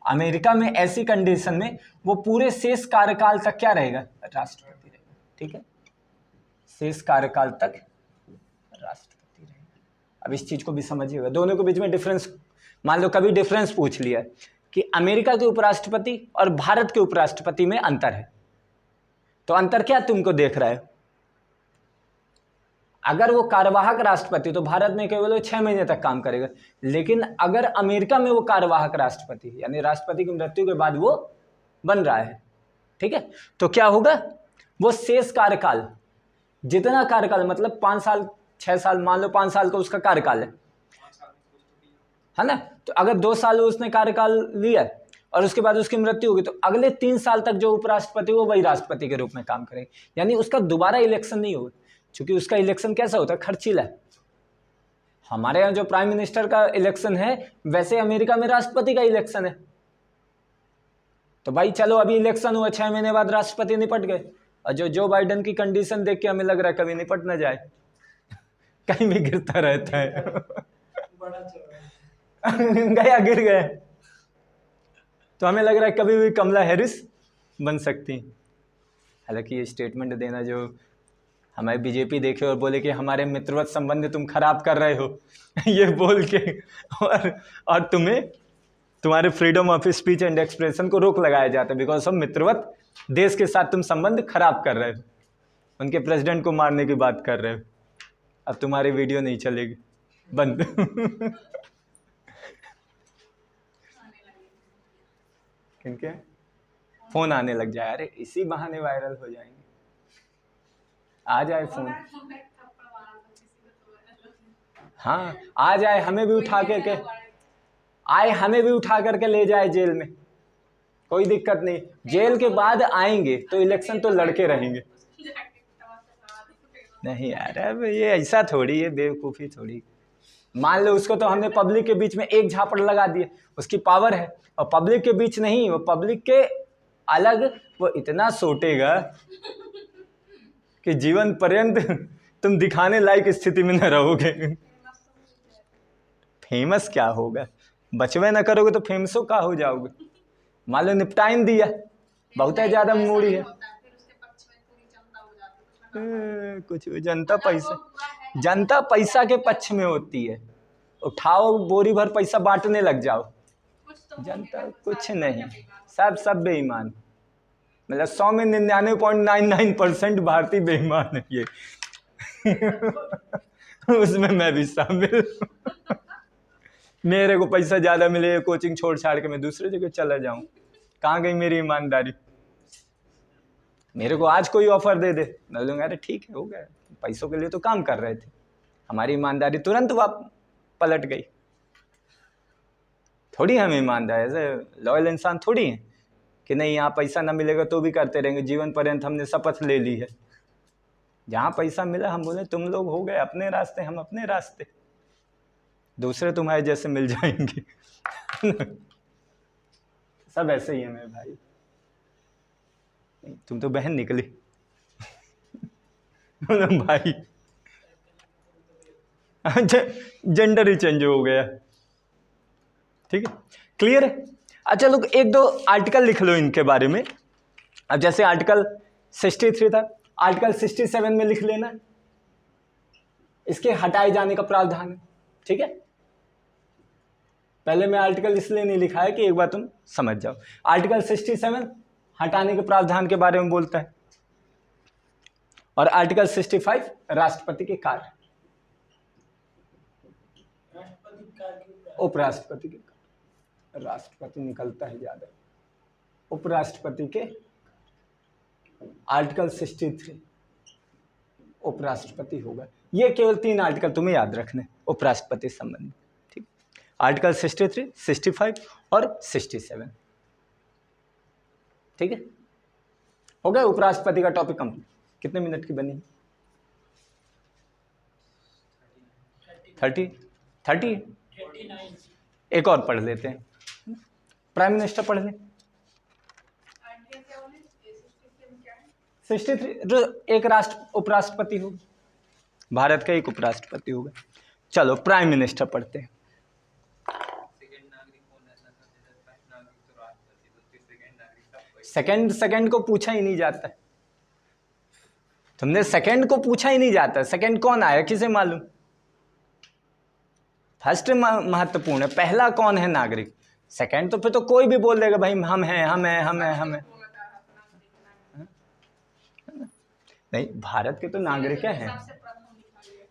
A: अमेरिका में ऐसी कंडीशन में वो पूरे शेष कार्यकाल तक क्या रहेगा, राष्ट्रपति रहेगा। ठीक है, शेष कार्यकाल तक राष्ट्रपति रहेगा। अब इस चीज को भी समझिएगा, दोनों के बीच में डिफरेंस, मान लो कभी डिफरेंस पूछ लिया कि अमेरिका के उपराष्ट्रपति और भारत के उपराष्ट्रपति में अंतर है, तो अंतर क्या तुमको देख रहा है, अगर वो कार्यवाहक राष्ट्रपति तो भारत में केवल 6 महीने तक काम करेगा, लेकिन अगर अमेरिका में वो कार्यवाहक राष्ट्रपति यानी राष्ट्रपति की मृत्यु के बाद वो बन रहा है, ठीक है, तो क्या होगा, वो शेष कार्यकाल, जितना कार्यकाल मतलब 5 साल 6 साल, मान लो 5 साल का उसका कार्यकाल है ना, तो अगर 2 साल उसने कार्यकाल लिया और उसके बाद उसकी मृत्यु होगी तो अगले 3 साल तक जो उपराष्ट्रपति वो वही राष्ट्रपति के रूप में काम करेगा, यानी उसका दोबारा इलेक्शन नहीं होगा, क्योंकि उसका इलेक्शन कैसा होता है, खर्चीला। हमारे यहाँ जो प्राइम मिनिस्टर का इलेक्शन है वैसे अमेरिका में राष्ट्रपति का इलेक्शन है। तो भाई चलो अभी इलेक्शन हुआ, 6 महीने बाद राष्ट्रपति निपट गए, और जो बाइडेन की कंडीशन देख के हमें लग रहा है कभी निपट ना जाए कहीं भी गिरता रहता है
B: बड़ा चौड़ा
A: गया गिर गया, तो हमें लग रहा है कभी भी कमला हैरिस बन सकती। हालांकि ये स्टेटमेंट देना जो हमारे बीजेपी देखे और बोले कि हमारे मित्रवत संबंध तुम खराब कर रहे हो ये बोल के, और तुम्हें तुम्हारे freedom of speech and expression को रोक लगाया जाता है बिकॉज ऑफ मित्रवत देश के साथ तुम संबंध खराब कर रहे हो, उनके प्रेसिडेंट को मारने की बात कर रहे हो, अब तुम्हारी वीडियो नहीं चलेगी, बंद किनके फोन आने लग जाए, अरे इसी बहाने वायरल हो जाएंगे, आ जाए फोन, हाँ आ जाए, हमें भी उठा करके आए, हमें भी उठा करके ले जाए जेल में, कोई दिक्कत नहीं, जेल के बाद आएंगे तो इलेक्शन तो लड़के रहेंगे। नहीं यार अब ये ऐसा थोड़ी है, बेवकूफ़ी थोड़ी, मान लो उसको तो हमने पब्लिक के बीच में एक झापड़ लगा दिए, उसकी पावर है, और पब्लिक के बीच नहीं, वो पब्लिक के अलग वो इतना सोटेगा कि जीवन पर्यंत तुम दिखाने लायक स्थिति में न रहोगे। फेमस क्या होगा, बचवे ना करोगे तो फेमसो का हो जाओगे। मान लो निपटाइन दिया, बहुत है ज्यादा मूड़ी है, कुछ जनता पैसा के पक्ष में होती है, उठाओ बोरी भर पैसा बांटने लग जाओ, जनता कुछ नहीं, सब बेईमान, मतलब 100 में 99.99% भारतीय बेईमान है ये उसमें मैं भी शामिल मेरे को पैसा ज्यादा मिले, कोचिंग छोड़ छाड़ के मैं दूसरे जगह चला जाऊं, कहाँ गई मेरी ईमानदारी। मेरे को आज कोई ऑफर दे दे, मैं बोलूँगा अरे ठीक है हो गया, पैसों के लिए तो काम कर रहे थे, हमारी ईमानदारी तुरंत पलट गई। थोड़ी हम ईमानदार, ऐसे लॉयल इंसान थोड़ी हैं कि नहीं यहाँ पैसा ना मिलेगा तो भी करते रहेंगे, जीवन पर्यंत हमने शपथ ले ली है, जहाँ पैसा मिला हम बोले तुम लोग हो गए अपने रास्ते, हम अपने रास्ते, दूसरे तुम्हारे जैसे मिल जाएंगे सब ऐसे ही है मेरे भाई, तुम तो बहन निकली भाई जेंडर ही चेंज हो गया, ठीक है, क्लियर है। अच्छा लोग एक दो आर्टिकल लिख लो इनके बारे में, अब जैसे आर्टिकल 63 था, आर्टिकल 67 में लिख लेना, इसके हटाए जाने का प्रावधान है, ठीक है। पहले मैं आर्टिकल इसलिए नहीं लिखा है कि एक बार तुम समझ जाओ, आर्टिकल 67 हटाने के प्रावधान के बारे में बोलता है, और आर्टिकल 65 राष्ट्रपति के कार्य, उपराष्ट्रपति के, राष्ट्रपति निकलता है ज्यादा, उपराष्ट्रपति के, आर्टिकल 63 उपराष्ट्रपति होगा। ये केवल 3 आर्टिकल तुम्हें याद रखने उपराष्ट्रपति संबंधी, ठीक, आर्टिकल 63, 65 और 67, ठीक है, हो गया उपराष्ट्रपति का टॉपिक कंप्लीट। कितने मिनट की बनी? 30 एक और पढ़ लेते हैं, प्राइम मिनिस्टर पढ़ लें। 63 जो एक उपराष्ट्रपति होगा, भारत का एक उपराष्ट्रपति होगा। चलो प्राइम मिनिस्टर पढ़ते हैं। सेकंड को पूछा ही नहीं जाता, तुमने सेकंड को पूछा ही नहीं जाता, सेकंड कौन आया किसे मालूम? फर्स्ट महत्वपूर्ण है, पहला कौन है नागरिक, सेकंड तो फिर तो कोई भी बोल देगा भाई हम हैं। नहीं, भारत के तो नागरिक हैं,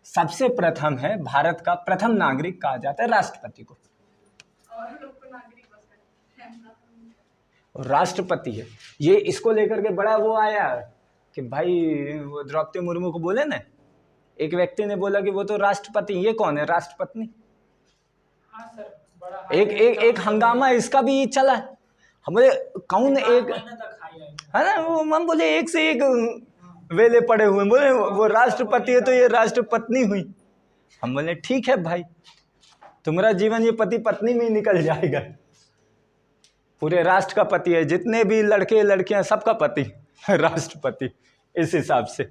A: सबसे प्रथम है भारत का प्रथम नागरिक कहा जाता है राष्ट्रपति को, और राष्ट्रपति है ये, इसको लेकर के बड़ा वो आया कि भाई वो द्रौपदी मुर्मू को बोले ना, एक व्यक्ति ने बोला कि वो तो राष्ट्रपति, ये कौन है राष्ट्रपति?
B: हाँ सर, बड़ा
A: एक हंगामा इसका भी चला है। हम बोले कौन एक,
B: महीना तक खाई है।
A: है ना, वो हम बोले एक से एक वेले पड़े हुए, बोले वो राष्ट्रपति है तो ये राष्ट्रपत्नी हुई। हम बोले ठीक है भाई, तुम्हारा जीवन ये पति पत्नी में ही निकल जाएगा। पूरे राष्ट्र का पति है, जितने भी लड़के लड़कियां सबका पति राष्ट्रपति। इस हिसाब से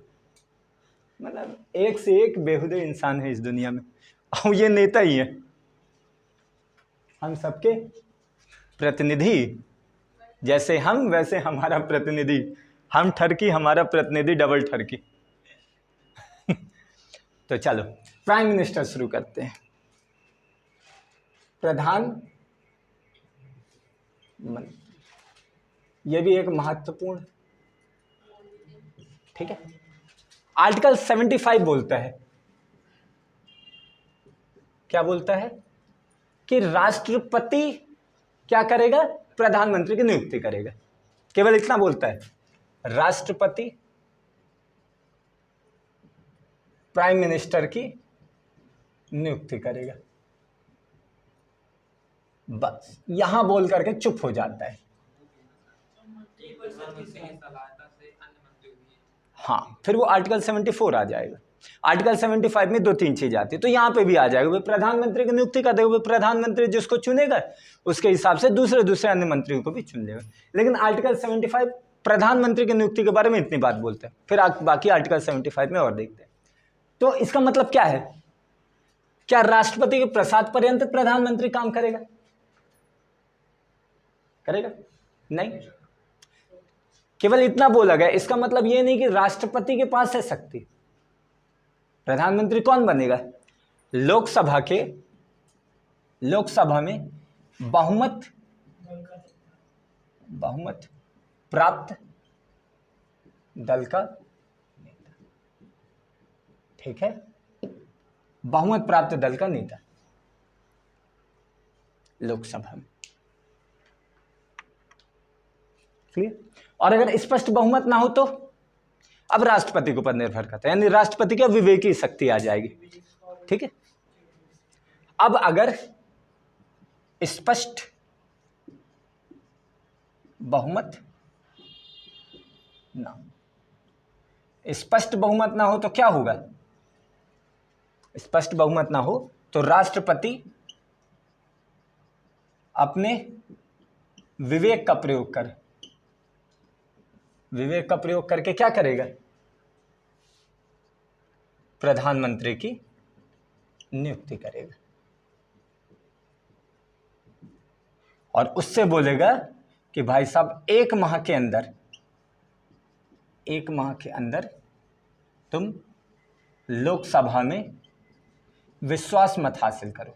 A: मतलब एक से एक बेहुदे इंसान है इस दुनिया में, और ये नेता ही है, हम सबके प्रतिनिधि। जैसे हम वैसे हमारा प्रतिनिधि, हम ठरकी, हमारा प्रतिनिधि डबल ठरकी। तो चलो प्राइम मिनिस्टर शुरू करते हैं। प्रधान मंत्री, यह भी एक महत्वपूर्ण, ठीक है। आर्टिकल 75 बोलता है, क्या बोलता है कि राष्ट्रपति क्या करेगा, प्रधानमंत्री की नियुक्ति करेगा। केवल इतना बोलता है, राष्ट्रपति प्राइम मिनिस्टर की नियुक्ति करेगा। बस यहां बोल करके चुप हो जाता है। हाँ, फिर वो आर्टिकल 74 आ जाएगा। आर्टिकल 75 में 2-3 चीज आती है, तो यहां पे भी आ जाएगा। भाई प्रधानमंत्री की नियुक्ति कर देगा, प्रधानमंत्री जिसको चुनेगा उसके हिसाब से दूसरे अन्य मंत्रियों को भी चुन लेगा। लेकिन आर्टिकल 75 प्रधानमंत्री की नियुक्ति के बारे में इतनी बात बोलते हैं, फिर बाकी आर्टिकल 75 में और देखते हैं। तो इसका मतलब क्या है, क्या राष्ट्रपति के प्रसाद पर्यंत प्रधानमंत्री काम करेगा? करेगा नहीं। केवल इतना बोला गया, इसका मतलब यह नहीं कि राष्ट्रपति के पास है शक्ति। प्रधानमंत्री कौन बनेगा? लोकसभा में बहुमत प्राप्त दल का नेता, ठीक है, बहुमत प्राप्त दल का नेता लोकसभा में, क्लियर। और अगर स्पष्ट बहुमत ना हो तो अब राष्ट्रपति के ऊपर निर्भर करता है, यानी राष्ट्रपति की विवेकी शक्ति आ जाएगी, ठीक है। अब अगर स्पष्ट बहुमत ना हो तो क्या होगा? स्पष्ट बहुमत ना हो तो राष्ट्रपति अपने विवेक का प्रयोग करके क्या करेगा? प्रधानमंत्री की नियुक्ति करेगा और उससे बोलेगा कि भाई साहब 1 माह के अंदर तुम लोकसभा में विश्वास मत हासिल करो।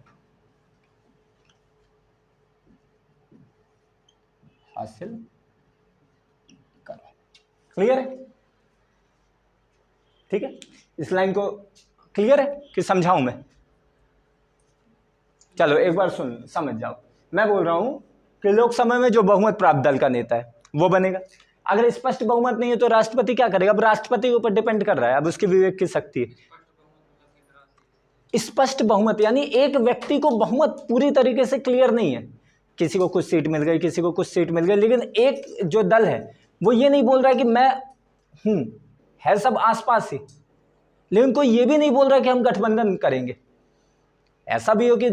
A: क्लियर है? ठीक है, इस लाइन को क्लियर है कि समझाऊं मैं? चलो एक बार समझ जाओ। मैं बोल रहा हूं कि लोकसभा में जो बहुमत प्राप्त दल का नेता है वो बनेगा। अगर स्पष्ट बहुमत नहीं है तो राष्ट्रपति क्या करेगा? अब राष्ट्रपति के ऊपर डिपेंड कर रहा है, अब उसकी विवेक की शक्ति है। स्पष्ट बहुमत यानी एक व्यक्ति को बहुमत पूरी तरीके से क्लियर नहीं है, किसी को कुछ सीट मिल गई, किसी को कुछ सीट मिल गई, लेकिन एक जो दल है वो ये नहीं बोल रहा है कि मैं हूं, है सब आसपास ही, लेकिन कोई ये भी नहीं बोल रहा कि हम गठबंधन करेंगे। ऐसा भी हो कि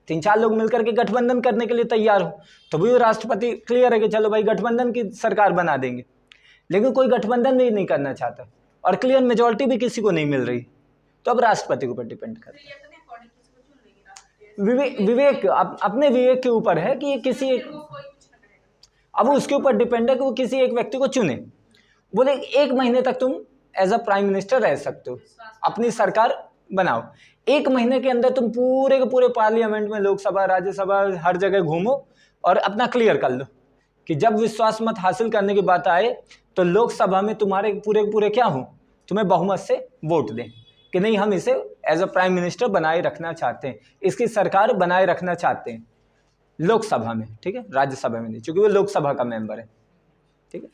A: 3-4 लोग मिलकर के गठबंधन करने के लिए तैयार हो, तो भी राष्ट्रपति क्लियर है कि चलो भाई गठबंधन की सरकार बना देंगे, लेकिन कोई गठबंधन भी नहीं करना चाहता और क्लियर मेजोरिटी भी किसी को नहीं मिल रही, तो अब राष्ट्रपति के ऊपर डिपेंड करता है। विवेक अपने विवेक के ऊपर है कि ये किसी एक, अब उसके ऊपर डिपेंड है कि वो किसी एक व्यक्ति को चुने। बोले 1 महीने तक तुम एज अ प्राइम मिनिस्टर रह सकते हो, अपनी सरकार बनाओ। 1 महीने के अंदर तुम पूरे के पूरे पार्लियामेंट में, लोकसभा, राज्यसभा, हर जगह घूमो और अपना क्लियर कर लो कि जब विश्वास मत हासिल करने की बात आए तो लोकसभा में तुम्हारे पूरे क्या हो, तुम्हें बहुमत से वोट दें कि नहीं हम इसे एज अ प्राइम मिनिस्टर बनाए रखना चाहते हैं, इसकी सरकार बनाए रखना चाहते हैं लोकसभा में, ठीक है, राज्यसभा में नहीं, क्योंकि वो लोकसभा का मेंबर है, ठीक है,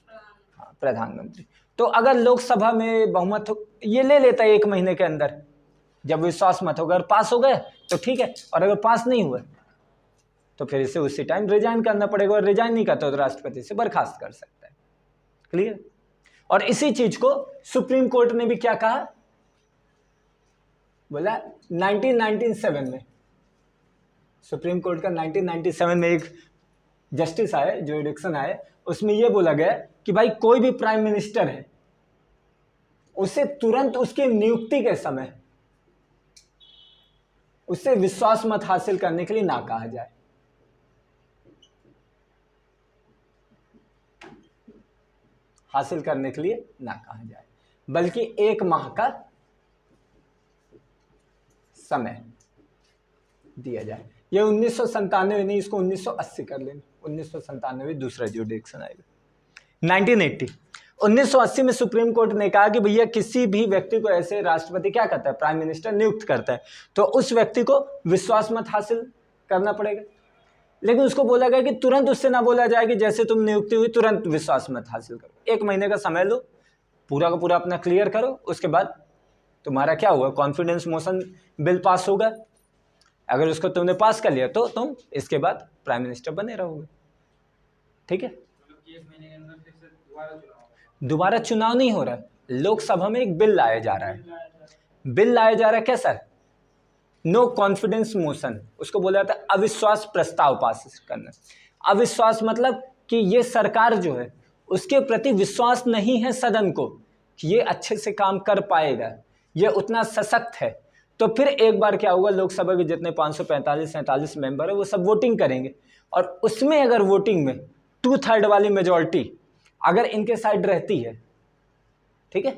A: हाँ, प्रधानमंत्री। तो अगर लोकसभा में बहुमत ये ले लेता है 1 महीने के अंदर, जब विश्वास मत होगा, अगर पास हो गए तो ठीक है, और अगर पास नहीं हुआ तो फिर इसे उसी टाइम रिजाइन करना पड़ेगा, और रिजाइन नहीं करता तो राष्ट्रपति से बर्खास्त कर सकता है। क्लियर? और इसी चीज को सुप्रीम कोर्ट ने भी क्या कहा, बोला 1997 में, सुप्रीम कोर्ट का 1997 में एक जस्टिस आए, जो इलेक्शन आए, उसमें यह बोला गया कि भाई कोई भी प्राइम मिनिस्टर है, उसे तुरंत उसकी नियुक्ति के समय उससे विश्वास मत हासिल करने के लिए ना कहा जाए। हासिल करने के लिए ना कहा जाए, बल्कि 1 माह का समय दिया जाए। ये 1997 नहीं, इसको 1980 कर लेना, 1997 दूसरा जुडिक्शन आएगा। 1980 में सुप्रीम कोर्ट ने कहा कि भैया किसी भी व्यक्ति को ऐसे राष्ट्रपति क्या करता है, प्राइम मिनिस्टर नियुक्त करता है, तो उस व्यक्ति को विश्वास मत हासिल करना पड़ेगा। लेकिन उसको बोला गया कि तुरंत उससे ना बोला जाए कि जैसे तुम नियुक्ति हुई तुरंत विश्वास मत हासिल करो, 1 महीने का समय लो, पूरा का पूरा अपना क्लियर करो, उसके बाद तुम्हारा क्या होगा, कॉन्फिडेंस मोशन बिल पास होगा, अगर उसको तुमने पास कर लिया तो तुम इसके बाद प्राइम मिनिस्टर बने रहोगे। ठीक है, दोबारा चुनाव नहीं हो रहा, लोकसभा में एक बिल लाया जा रहा है, बिल लाया जा रहा है कैसा, नो कॉन्फिडेंस मोशन, उसको बोला जाता है अविश्वास प्रस्ताव पास करना। अविश्वास मतलब कि ये सरकार जो है उसके प्रति विश्वास नहीं है सदन को कि ये अच्छे से काम कर पाएगा, ये उतना सशक्त है। तो फिर एक बार क्या होगा, लोकसभा के जितने 545-47 मेंबर है वो सब वोटिंग करेंगे, और उसमें अगर वोटिंग में 2/3 वाली मेजॉरिटी अगर इनके साइड रहती है, ठीक है,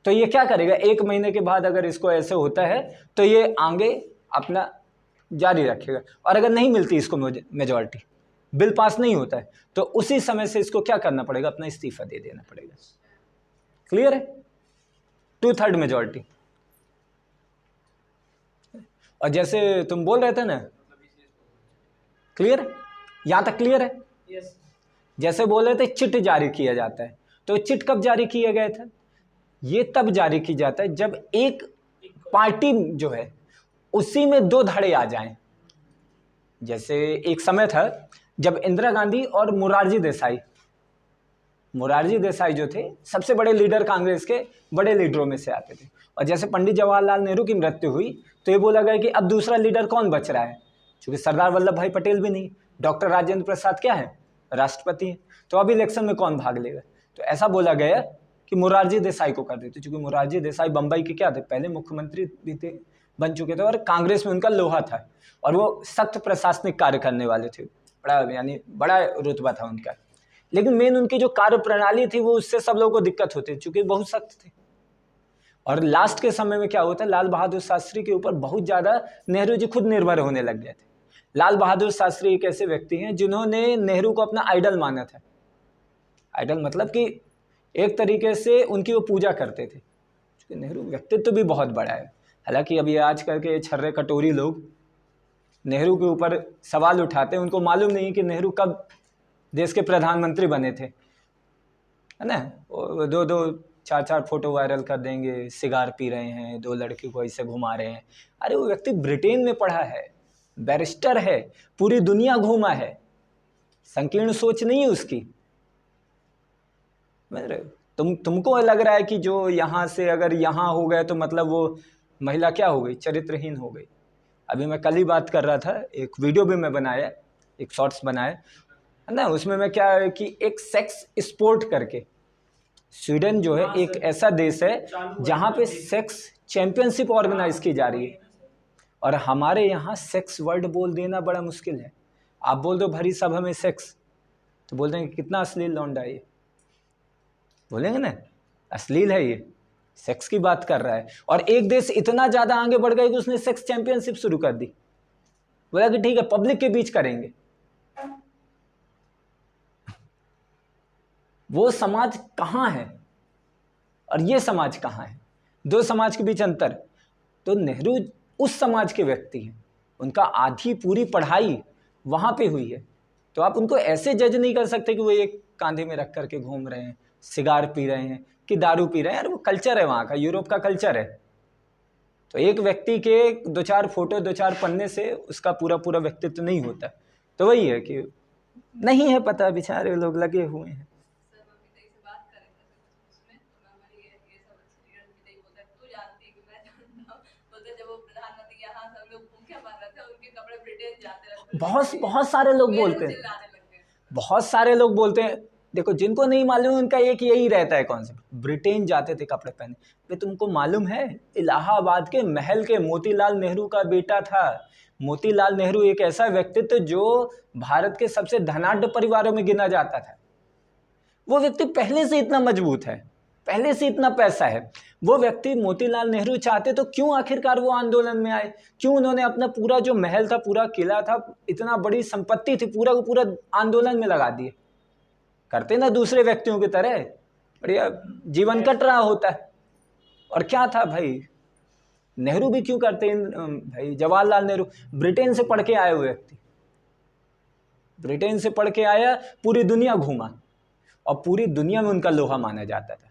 A: तो ये क्या करेगा, 1 महीने के बाद अगर इसको ऐसे होता है तो ये आगे अपना जारी रखेगा, और अगर नहीं मिलती इसको मेजॉरिटी, बिल पास नहीं होता है, तो उसी समय से इसको क्या करना पड़ेगा, अपना इस्तीफा दे देना पड़ेगा। क्लियर है? 2/3 मेजॉरिटी। और जैसे तुम बोल रहे थे ना, क्लियर है, यहां तक क्लियर है?
B: यस।
A: जैसे बोल रहे थे चिट जारी किया जाता है, तो चिट कब जारी किया गया था, ये तब जारी की जाता है जब एक पार्टी जो है उसी में 2 धड़े आ जाएं। जैसे एक समय था जब इंदिरा गांधी और मोरारजी देसाई जो थे सबसे बड़े लीडर, कांग्रेस के बड़े लीडरों में से आते थे, और जैसे पंडित जवाहरलाल नेहरू की मृत्यु हुई तो ये बोला गया कि अब दूसरा लीडर कौन बच रहा है, क्योंकि सरदार वल्लभ भाई पटेल भी नहीं, डॉक्टर राजेंद्र प्रसाद क्या है, राष्ट्रपति हैं, तो अब इलेक्शन में कौन भाग लेगा। तो ऐसा बोला गया कि मोरारजी देसाई को कर देते, क्योंकि मोरारजी देसाई बंबई के क्या थे, पहले मुख्यमंत्री भी थे, बन चुके थे, और कांग्रेस में उनका लोहा था, और वो सख्त प्रशासनिक कार्य करने वाले थे, बड़ा रुतबा था उनका। लेकिन मेन उनकी जो कार्य प्रणाली थी वो उससे सब लोगों को दिक्कत होती, चूंकि बहुत सख्त थे। और लास्ट के समय में क्या होता है, लाल बहादुर शास्त्री के ऊपर बहुत ज्यादा नेहरू जी खुद निर्भर होने लग गए थे। लाल बहादुर शास्त्री एक ऐसे व्यक्ति हैं जिन्होंने नेहरू को अपना आइडल माना था। आइडल मतलब कि एक तरीके से उनकी वो पूजा करते थे, क्योंकि नेहरू व्यक्तित्व भी बहुत बड़ा है। हालांकि अभी आज करके छर्रे कटोरी लोग नेहरू के ऊपर सवाल उठाते हैं, उनको मालूम नहीं कि नेहरू कब देश के प्रधानमंत्री बने थे, है ना। 2-4 फोटो वायरल कर देंगे, सिगार पी रहे हैं, 2 लड़की को ऐसे घुमा रहे हैं। अरे वो व्यक्ति ब्रिटेन में पढ़ा है, बैरिस्टर है, पूरी दुनिया घूमा है, संकीर्ण सोच नहीं है उसकी। तुमको लग रहा है कि जो यहाँ से अगर यहाँ हो गए तो मतलब वो महिला क्या हो गई, चरित्रहीन हो गई। अभी मैं कल ही बात कर रहा था, एक वीडियो भी मैं बनाया, एक शॉर्ट्स बनाया है ना, उसमें मैं क्या है कि एक सेक्स स्पोर्ट करके, स्वीडन जो है एक ऐसा देश है जहाँ पे सेक्स चैंपियनशिप ऑर्गेनाइज की जा रही है, और हमारे यहाँ सेक्स वर्ड बोल देना बड़ा मुश्किल है। आप बोल दो भरी सभा में सेक्स, तो बोल देंगे कितना अश्लील लौंडा है ये, बोलेंगे ना अश्लील है ये, सेक्स की बात कर रहा है। और एक देश इतना ज्यादा आगे बढ़ गया कि उसने सेक्स चैंपियनशिप शुरू कर दी, बोला कि ठीक है पब्लिक के बीच करेंगे। वो समाज कहां है और ये समाज कहां है, 2 समाज के बीच अंतर। तो नेहरू उस समाज के व्यक्ति हैं, उनका आधी पूरी पढ़ाई वहां पे हुई है, तो आप उनको ऐसे जज नहीं कर सकते कि वो एक कांधे में रख करके घूम रहे हैं, सिगार पी रहे हैं कि दारू पी रहे हैं, यार वो कल्चर है वहाँ का, यूरोप का कल्चर है। तो एक व्यक्ति के 2-4 फोटो 2-4 पन्ने से उसका पूरा पूरा व्यक्तित्व नहीं होता। तो वही है कि नहीं है पता, बेचारे लोग लगे हुए हैं। बहुत सारे लोग बोलते हैं, बहुत सारे लोग बोलते हैं। देखो जिनको नहीं मालूम उनका एक यही रहता है कॉन्सेप्ट, ब्रिटेन जाते थे कपड़े पहने। भाई तुमको मालूम है इलाहाबाद के महल के मोतीलाल नेहरू का बेटा था। मोतीलाल नेहरू एक ऐसा व्यक्तित्व जो भारत के सबसे धनाढ्य परिवारों में गिना जाता था। वो व्यक्ति पहले से इतना मजबूत है, पहले से इतना पैसा है। वो व्यक्ति मोतीलाल नेहरू चाहते तो क्यों आखिरकार वो आंदोलन में आए, क्यों उन्होंने अपना पूरा जो महल था, पूरा किला था, इतना बड़ी संपत्ति थी, पूरा को पूरा आंदोलन में लगा दिए। करते ना दूसरे व्यक्तियों की तरह, बढ़िया जीवन कट रहा होता है। और क्या था भाई, नेहरू भी क्यों करते हैं भाई, जवाहरलाल नेहरू ब्रिटेन से पढ़ के आए हुए व्यक्ति, ब्रिटेन से पढ़ के आया, पूरी दुनिया घूमा और पूरी दुनिया में उनका लोहा माना जाता था।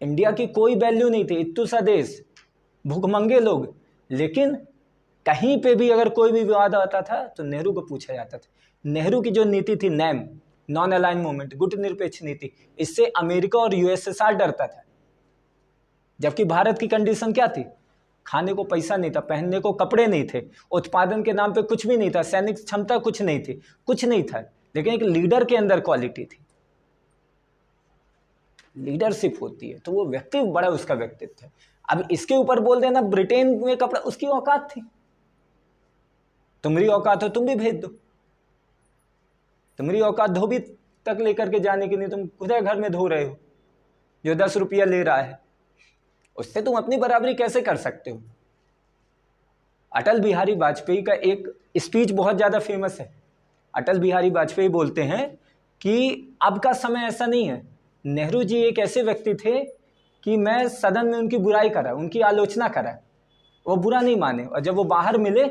A: इंडिया की कोई वैल्यू नहीं थी, इत्तू सा देश, भूखमंगे लोग, लेकिन कहीं पे भी अगर कोई भी विवाद आता था तो नेहरू को पूछा जाता था। नेहरू की जो नीति थी नैम, नॉन अलाइन मूवमेंट, गुट निरपेक्ष नीति, इससे अमेरिका और यूएसएसआर डरता था। जबकि भारत की कंडीशन क्या थी, खाने को पैसा नहीं था, पहनने को कपड़े नहीं थे, उत्पादन के नाम पे कुछ भी नहीं था, सैनिक क्षमता कुछ नहीं थी, कुछ नहीं था, लेकिन एक लीडर के अंदर क्वालिटी थी, लीडरशिप होती है, तो वो व्यक्ति बड़ा उसका व्यक्तित्व है। अब इसके ऊपर बोल देना ब्रिटेन में कपड़ा, उसकी औकात थी, तुम्हारी औकात हो तुम भी भेज दो, तुम्हारी औकात धोबी तक लेकर के जाने की नहीं, तुम खुद घर में धो रहे हो, जो 10 रुपया ले रहा है उससे तुम अपनी बराबरी कैसे कर सकते हो। अटल बिहारी वाजपेयी का एक स्पीच बहुत ज़्यादा फेमस है। अटल बिहारी वाजपेयी बोलते हैं कि अब का समय ऐसा नहीं है, नेहरू जी एक ऐसे व्यक्ति थे कि मैं सदन में उनकी बुराई करा, उनकी आलोचना करा, वो बुरा नहीं माने, और जब वो बाहर मिले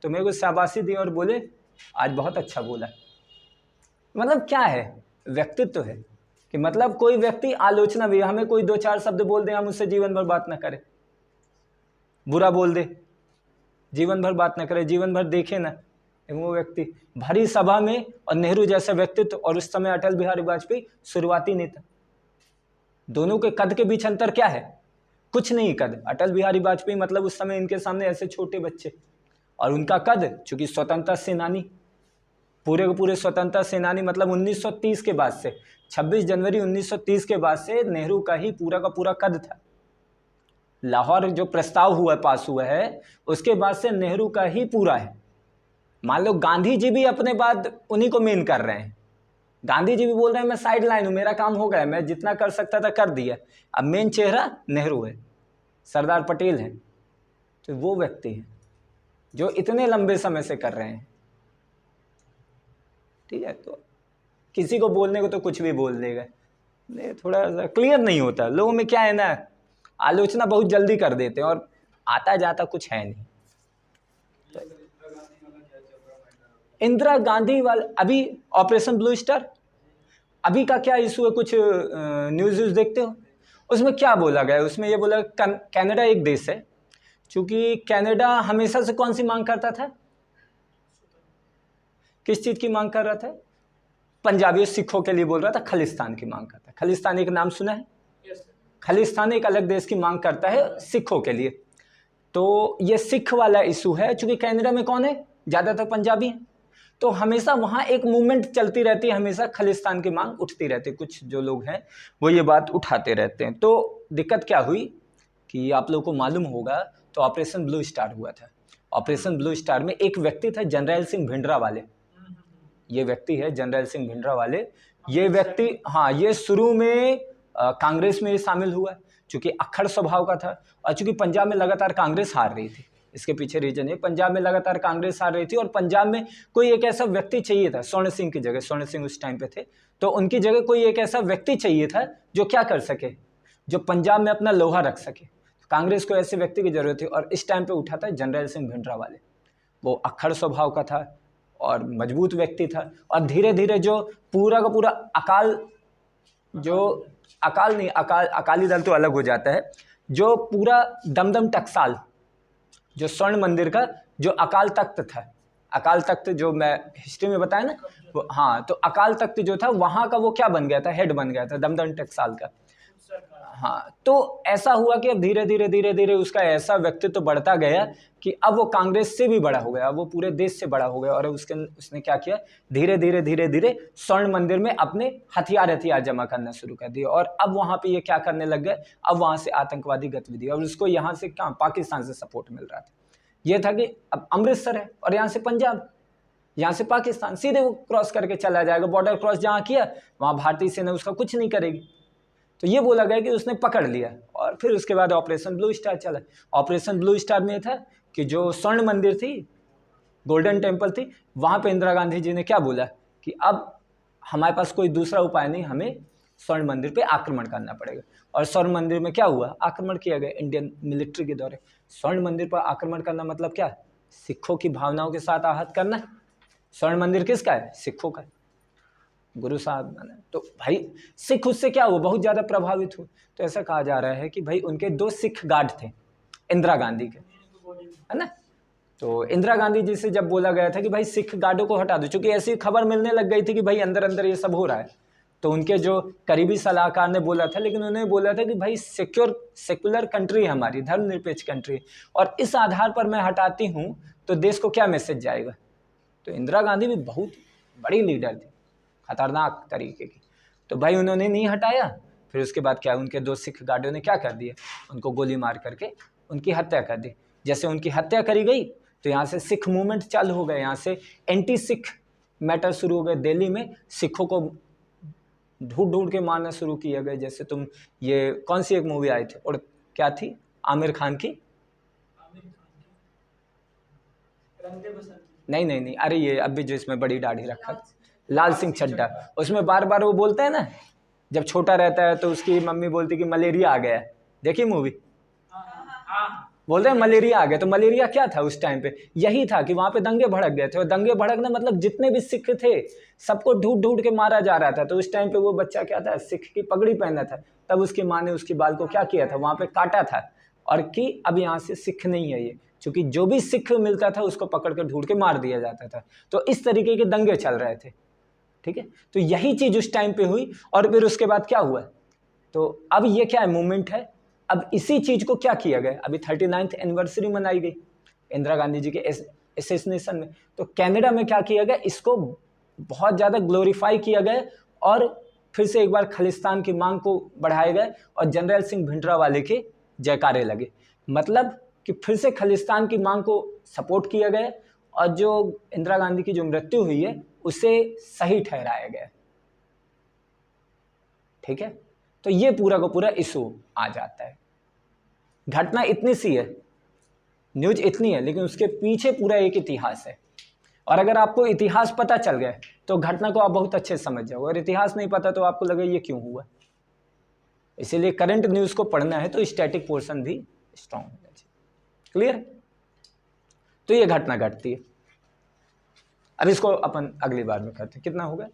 A: तो मेरे को शाबाशी दी और बोले आज बहुत अच्छा बोला। मतलब क्या है, व्यक्तित्व है कि मतलब कोई व्यक्ति आलोचना भी, हमें कोई 2-4 शब्द बोल दे, हम उससे जीवन भर बात ना करें, बुरा बोल दे, जीवन भर बात ना करे, जीवन भर देखे ना, वो व्यक्ति भरी सभा में, और नेहरू जैसा व्यक्तित्व, और उस समय अटल बिहारी वाजपेयी शुरुआती नेता, दोनों के कद के बीच अंतर क्या है, कुछ नहीं कद। अटल बिहारी वाजपेयी मतलब उस समय इनके सामने ऐसे छोटे बच्चे, और उनका कद, चूंकि स्वतंत्रता सेनानी, पूरे के पूरे स्वतंत्रता सेनानी, मतलब 1930 के बाद से, 26 जनवरी 1930 के बाद से नेहरू का ही पूरा का पूरा कद था। लाहौर जो प्रस्ताव हुआ, पास हुआ है, उसके बाद से नेहरू का ही पूरा है। मान लो गांधी जी भी अपने बाद उन्हीं को मेन कर रहे हैं, गांधी जी भी बोल रहे हैं मैं साइड लाइन हूं, मेरा काम हो गया, मैं जितना कर सकता था कर दिया, अब मेन चेहरा नेहरू है, सरदार पटेल है। तो वो व्यक्ति है जो इतने लंबे समय से कर रहे हैं, ठीक है। तो किसी को बोलने को तो कुछ भी बोल देगा, थोड़ा सा क्लियर नहीं होता लोगों में, क्या है ना, आलोचना बहुत जल्दी कर देते हैं और आता जाता कुछ है नहीं। इंदिरा गांधी वाला अभी ऑपरेशन ब्लू स्टार, अभी का क्या इशू है, कुछ न्यूज़ देखते हो, उसमें क्या बोला गया, उसमें ये बोला कनाडा एक देश है, चूंकि कनाडा हमेशा से कौन सी मांग करता था, किस चीज की मांग कर रहा था, पंजाबी सिखों के लिए बोल रहा था, खालिस्तान की मांग करता है। खालिस्तान एक नाम सुना है, खालिस्तान एक अलग देश की मांग करता है सिखों के लिए। तो ये सिख वाला इशू है, चूंकि कनाडा में कौन है, ज़्यादातर पंजाबी हैं, तो हमेशा वहाँ एक मूवमेंट चलती रहती है, हमेशा खालिस्तान की मांग उठती रहती है, कुछ जो लोग हैं वो ये बात उठाते रहते हैं। तो दिक्कत क्या हुई कि आप लोगों को मालूम होगा, तो ऑपरेशन ब्लू स्टार हुआ था। ऑपरेशन ब्लू स्टार में एक व्यक्ति था जनरल सिंह भिंडरावाले, ये व्यक्ति है जनरल सिंह भिंडरावाले। ये व्यक्ति, हाँ, ये शुरू में कांग्रेस में शामिल हुआ, चूंकि अक्खड़ स्वभाव का था, और चूंकि पंजाब में लगातार कांग्रेस हार रही थी, इसके पीछे रीजन है, पंजाब में लगातार कांग्रेस हार रही थी, और पंजाब में कोई एक ऐसा व्यक्ति चाहिए था, स्वर्ण सिंह की जगह, स्वर्ण सिंह उस टाइम पे थे, तो उनकी जगह कोई एक ऐसा व्यक्ति चाहिए था जो क्या कर सके, जो पंजाब में अपना लोहा रख सके। कांग्रेस को ऐसे व्यक्ति की जरूरत थी, और इस टाइम पे उठा था जनरल सिंह भिंडरावाले। वो अक्खड़ स्वभाव का था और मजबूत व्यक्ति था, और धीरे धीरे जो पूरा का पूरा अकाल जो अकाल नहीं, अकाली दल तो अलग हो जाता है, जो पूरा दमदम टकसाल, जो स्वर्ण मंदिर का जो अकाल तख्त था, अकाल तख्त जो मैं हिस्ट्री में बताया ना, हाँ, तो अकाल तख्त जो था वहाँ का वो क्या बन गया था, हेड बन गया था दमदम टकसाल का। हाँ, तो ऐसा हुआ कि अब धीरे धीरे धीरे धीरे उसका ऐसा व्यक्तित्व तो बढ़ता गया कि अब वो कांग्रेस से भी बड़ा हो गया, वो पूरे देश से बड़ा हो गया। और उसने क्या किया, धीरे धीरे धीरे धीरे स्वर्ण मंदिर में अपने हथियार जमा करना शुरू कर दिए। और अब वहां पे ये क्या करने लग गए, अब वहां से आतंकवादी गतिविधि, और उसको यहाँ से क्या, पाकिस्तान से सपोर्ट मिल रहा था। ये था कि अब अमृतसर है और यहाँ से पंजाब, यहाँ से पाकिस्तान, सीधे वो क्रॉस करके चला जाएगा, बॉर्डर क्रॉस जहाँ किया वहाँ भारतीय सेना उसका कुछ नहीं करेगी। तो ये बोला गया कि उसने पकड़ लिया। और फिर उसके बाद ऑपरेशन ब्लू स्टार चला। ऑपरेशन ब्लू स्टार में था कि जो स्वर्ण मंदिर थी, गोल्डन टेम्पल थी, वहाँ पे इंदिरा गांधी जी ने क्या बोला कि अब हमारे पास कोई दूसरा उपाय नहीं, हमें स्वर्ण मंदिर पे आक्रमण करना पड़ेगा। और स्वर्ण मंदिर में क्या हुआ, आक्रमण किया गया इंडियन मिलिट्री के द्वारा। स्वर्ण मंदिर पर आक्रमण करना मतलब क्या, सिखों की भावनाओं के साथ आहत करना। स्वर्ण मंदिर किसका है, सिखों का, गुरु साहब। तो भाई सिख उससे क्या हुआ, बहुत ज़्यादा प्रभावित हुए। तो ऐसा कहा जा रहा है कि भाई उनके 2 सिख गार्ड थे इंदिरा गांधी के, है ना। तो इंदिरा गांधी जी से जब बोला गया था कि भाई सिख गार्डों को हटा दो, चूंकि ऐसी खबर मिलने लग गई थी कि भाई अंदर अंदर ये सब हो रहा है, तो उनके जो करीबी सलाहकार ने बोला था, लेकिन उन्होंने बोला था कि भाई सेक्युलर कंट्री है हमारी, धर्मनिरपेक्ष कंट्री, और इस आधार पर मैं हटाती हूँ तो देश को क्या मैसेज जाएगा। तो इंदिरा गांधी भी बहुत बड़ी लीडर थी, खतरनाक तरीके की। तो भाई उन्होंने नहीं हटाया। फिर उसके बाद क्या, उनके 2 सिख गार्डों ने क्या कर दिया, उनको गोली मार करके उनकी हत्या कर दी। जैसे उनकी हत्या करी गई तो यहाँ से सिख मूवमेंट चालू हो गए, यहाँ से एंटी सिख मैटर शुरू हो गए। दिल्ली में सिखों को ढूंढ ढूंढ के मारना शुरू किया गया। जैसे तुम ये कौन सी एक मूवी आई थी और क्या थी, आमिर खान की, नहीं, अरे ये अभी जो इसमें बड़ी दाढ़ी रखा, लाल सिंह चड्ढा, उसमें बार बार वो बोलता है ना, जब छोटा रहता है तो उसकी मम्मी बोलती कि मलेरिया आ गया है, देखी मूवी, बोलते हैं मलेरिया आ गया। तो मलेरिया क्या था उस टाइम पे, यही था कि वहां पे दंगे भड़क गए थे। और दंगे भड़कना मतलब जितने भी सिख थे सबको ढूंढ ढूंढ के मारा जा रहा था। तो उस टाइम पे वो बच्चा क्या था, सिख की पगड़ी पहना था, तब उसकी माँ ने उसकी बाल को क्या किया था, वहां पे काटा था, और कि अब यहाँ से सिख नहीं है ये, क्योंकि जो भी सिख मिलता था उसको पकड़ के ढूंढ के मार दिया जाता था। तो इस तरीके के दंगे चल रहे थे, ठीक है। तो यही चीज उस टाइम पे हुई। और फिर उसके बाद क्या हुआ, तो अब ये क्या है, मूवमेंट है। अब इसी चीज को क्या किया गया, अभी 39th एनिवर्सरी मनाई गई इंदिरा गांधी जी के एसेसिनेशन में। तो कनाडा में क्या किया गया, इसको बहुत ज़्यादा ग्लोरीफाई किया गया और फिर से एक बार खालिस्तान की मांग को बढ़ाया गया और जनरल सिंह भिंडरावाले के जयकारे लगे। मतलब कि फिर से खालिस्तान की मांग को सपोर्ट किया गया और जो इंदिरा गांधी की जो मृत्यु हुई है उसे सही ठहराया गया, ठीक है। तो ये पूरा का पूरा इशू आ जाता है। घटना इतनी सी है, न्यूज इतनी है, लेकिन उसके पीछे पूरा एक इतिहास है। और अगर आपको इतिहास पता चल गया तो घटना को आप बहुत अच्छे से समझ जाओगे। और इतिहास नहीं पता तो आपको लगे ये क्यों हुआ। इसीलिए करंट न्यूज को पढ़ना है तो स्टैटिक पोर्शन भी स्ट्रांग होना चाहिए। क्लियर। तो ये घटना घटती है। अब इसको अपन अगली बार में करते हैं। कितना हो गया,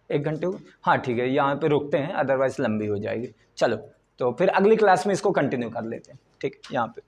A: 1 घंटे हो, हाँ ठीक है, यहाँ पे रुकते हैं, अदरवाइज लंबी हो जाएगी। चलो तो फिर अगली क्लास में इसको कंटिन्यू कर लेते हैं, ठीक है, यहाँ पे।